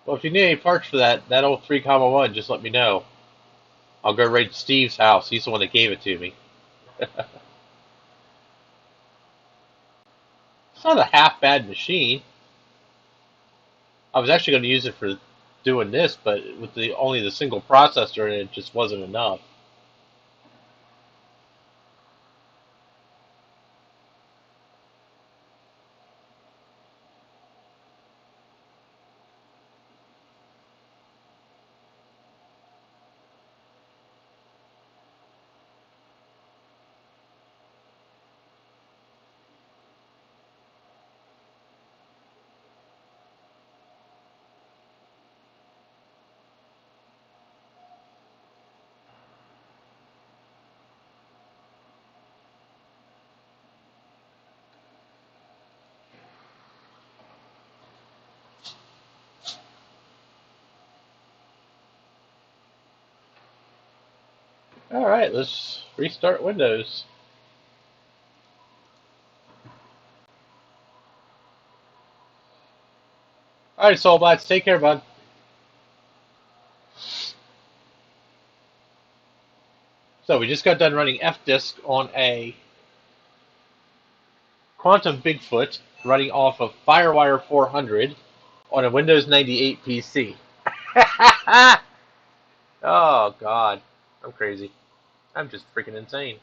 Well, if you need any parts for that old 3,1, just let me know. I'll go right to Steve's house. He's the one that gave it to me. It's not a half bad machine. I was actually going to use it for doing this, but with only the single processor in it, it just wasn't enough. All right, let's restart Windows. All right, Soul Blats, take care, bud. So we just got done running F-Disk on a Quantum Bigfoot running off of Firewire 400 on a Windows 98 PC. Oh, God. I'm crazy. I'm just freaking insane.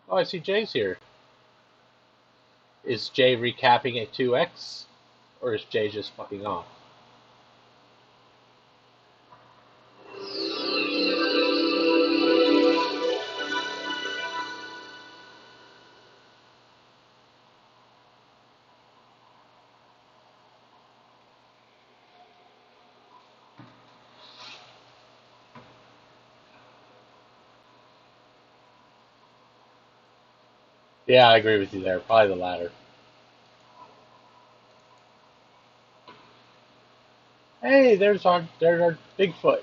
Oh, I see Jay's here. Is Jay recapping a 2X? Or is Jay just fucking off? Yeah, I agree with you there. Probably the latter. Hey, there's our Bigfoot.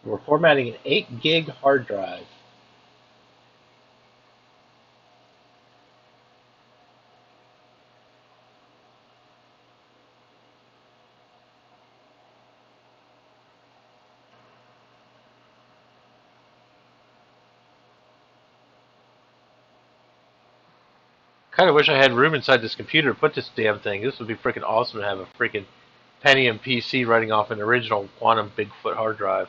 We're formatting an 8 gig hard drive. Kind of wish I had room inside this computer to put this damn thing. This would be freaking awesome to have a freaking Pentium PC running off an original Quantum Bigfoot hard drive.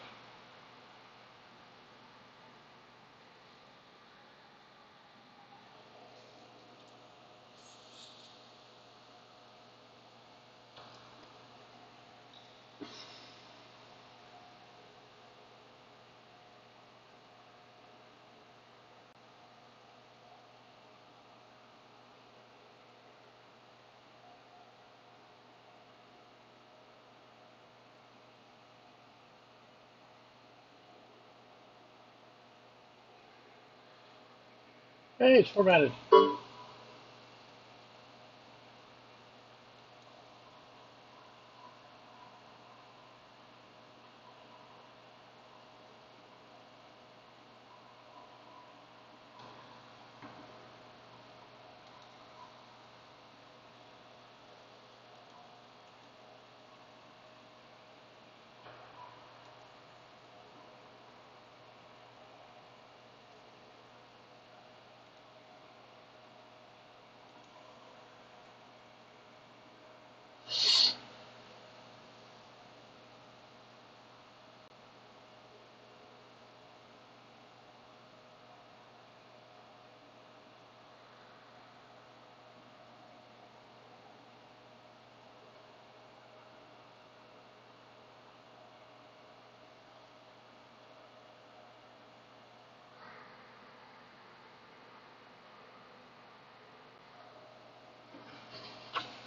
Hey, it's formatted.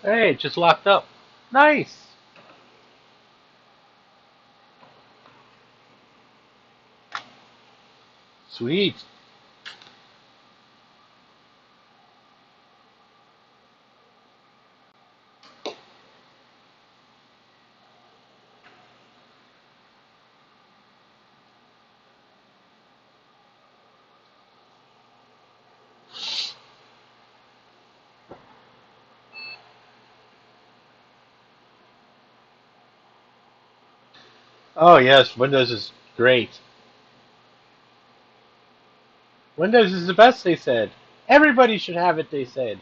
Hey, it just locked up. Nice. Sweet. Oh yes, Windows is great. Windows is the best, they said. Everybody should have it, they said.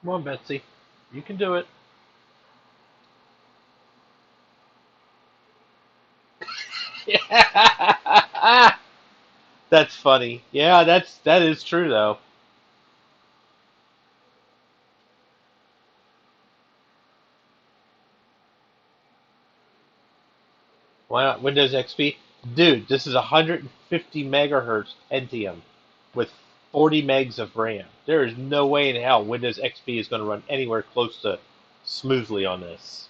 Come on, Betsy. You can do it. Yeah. That's funny. Yeah, that is true though. Why not Windows XP? Dude, this is 150 megahertz Pentium with 40 megs of RAM. There is no way in hell Windows XP is going to run anywhere close to smoothly on this.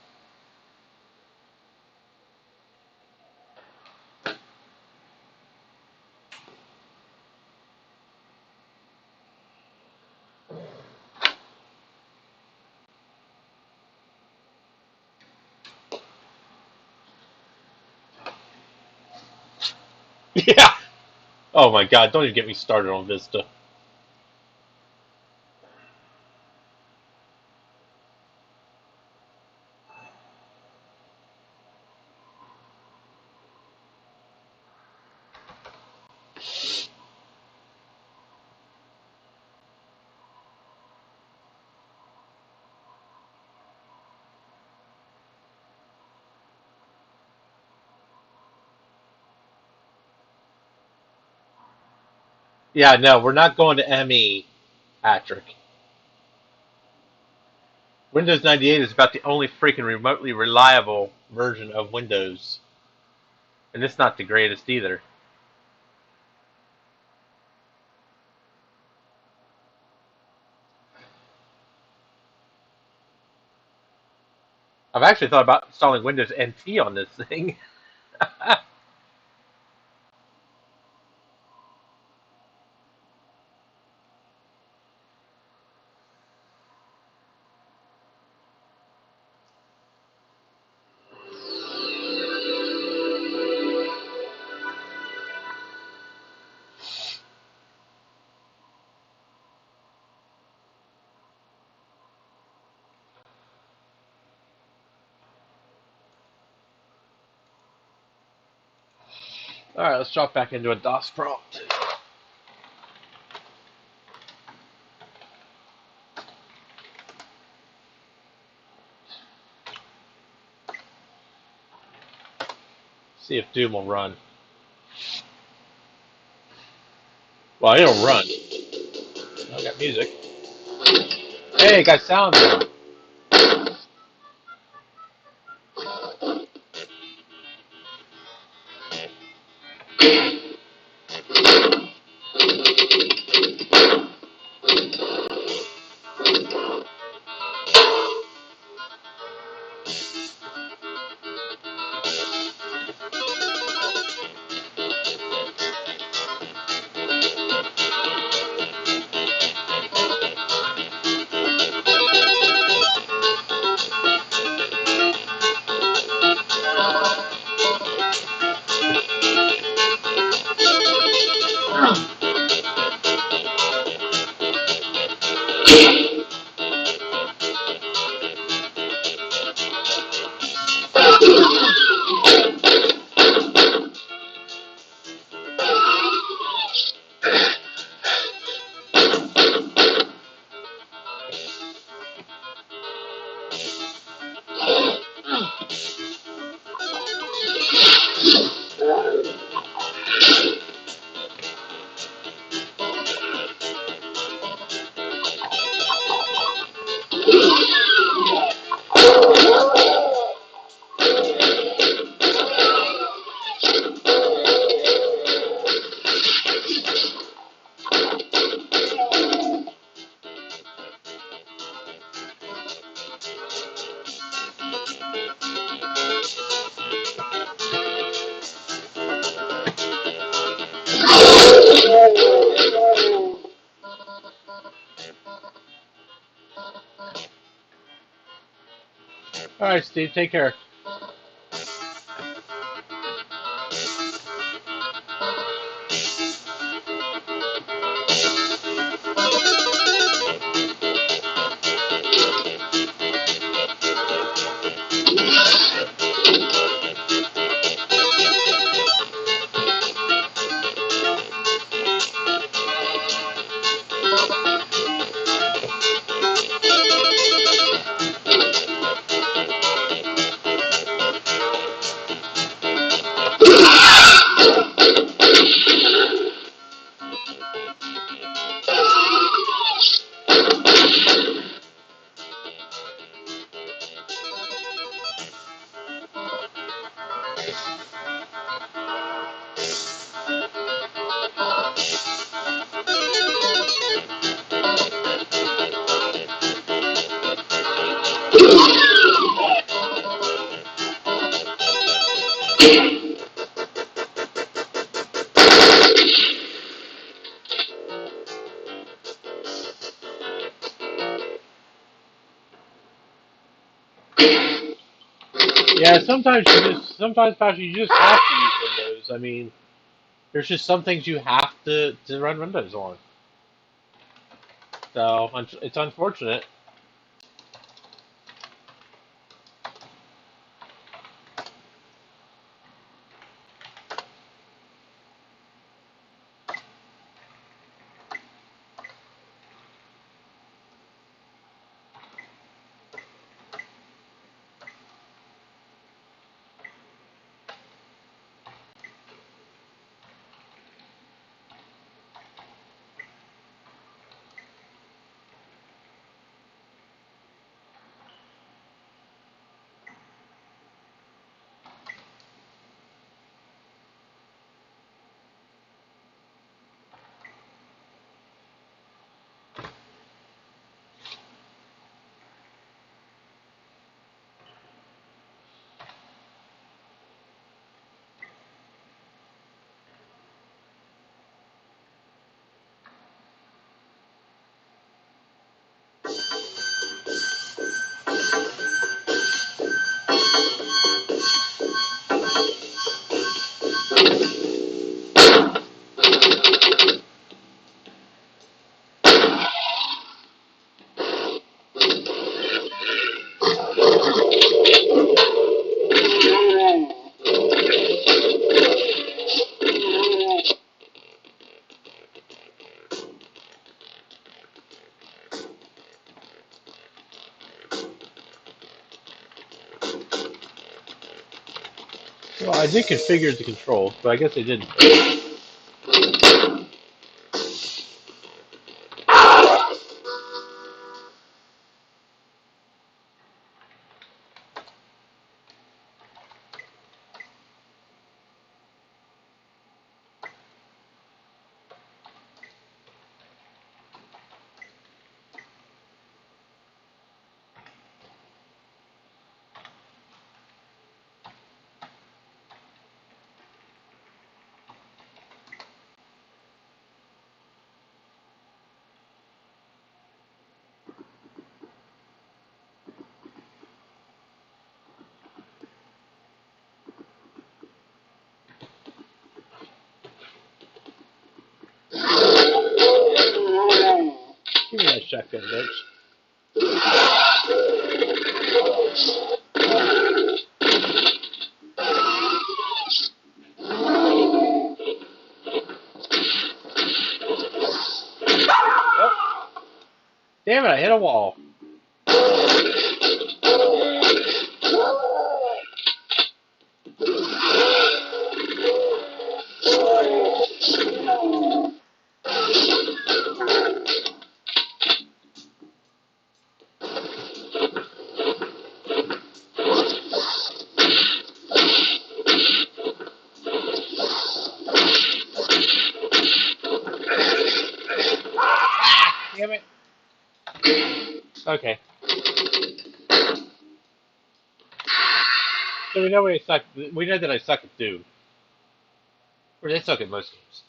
Yeah. Oh my God! Don't even get me started on Vista. Yeah, no, we're not going to ME, Patrick. Windows 98 is about the only freaking remotely reliable version of Windows, and it's not the greatest either. I've actually thought about installing Windows NT on this thing. All right, let's drop back into a DOS prompt. See if Doom will run. Well, it'll run. I got music. Hey, got sound now. All right, Steve. Take care. Yeah, sometimes, Patrick, you just have to use Windows. I mean, there's just some things you have to run Windows on. So it's unfortunate. Well, I did configure the controls, but I guess they didn't. Give me that shotgun, bitch. Oh, damn it! I hit a wall. Damn it. Okay. So we know we suck. We know that I suck at Doom. Or they suck at most games.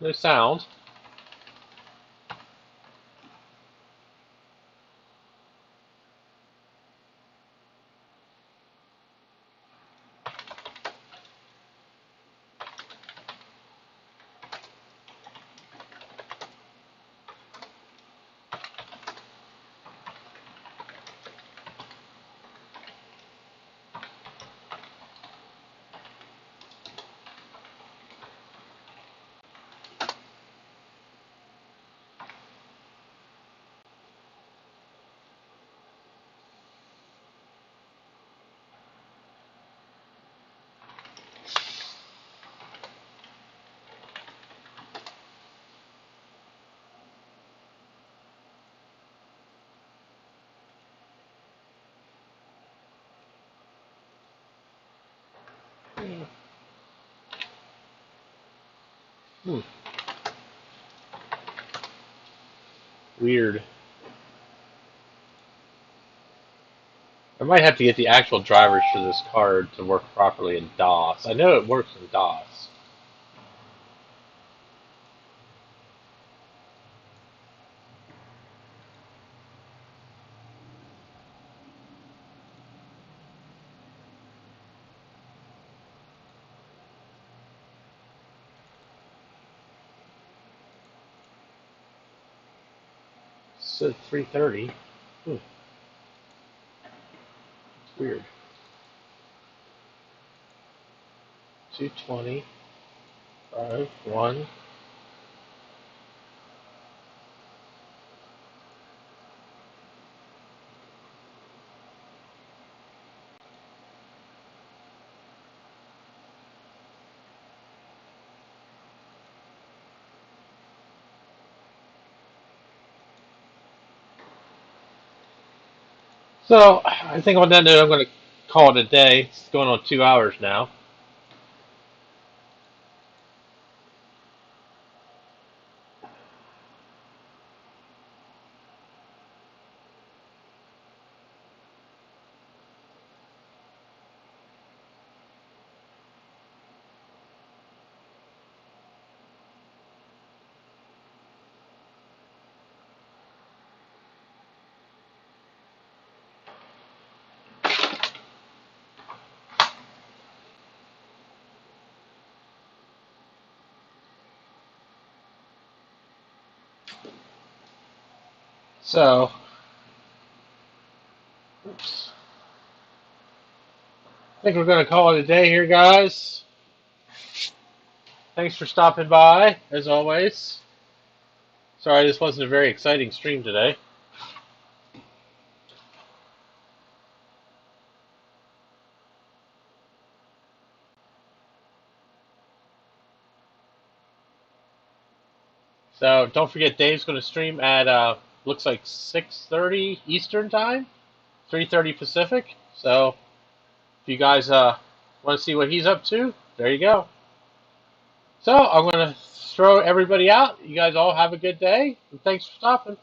No sound. Hmm. Weird. I might have to get the actual drivers for this card to work properly in DOS. I know it works in DOS. So 330. It's weird. 220. 5, 1. So I think on that note, I'm going to call it a day. It's going on 2 hours now. So, oops. I think we're going to call it a day here, guys. Thanks for stopping by, as always. Sorry, this wasn't a very exciting stream today. So don't forget, Dave's going to stream at looks like 6:30 Eastern time, 3:30 Pacific. So if you guys want to see what he's up to, there you go. So I'm going to throw everybody out. You guys all have a good day, and thanks for stopping.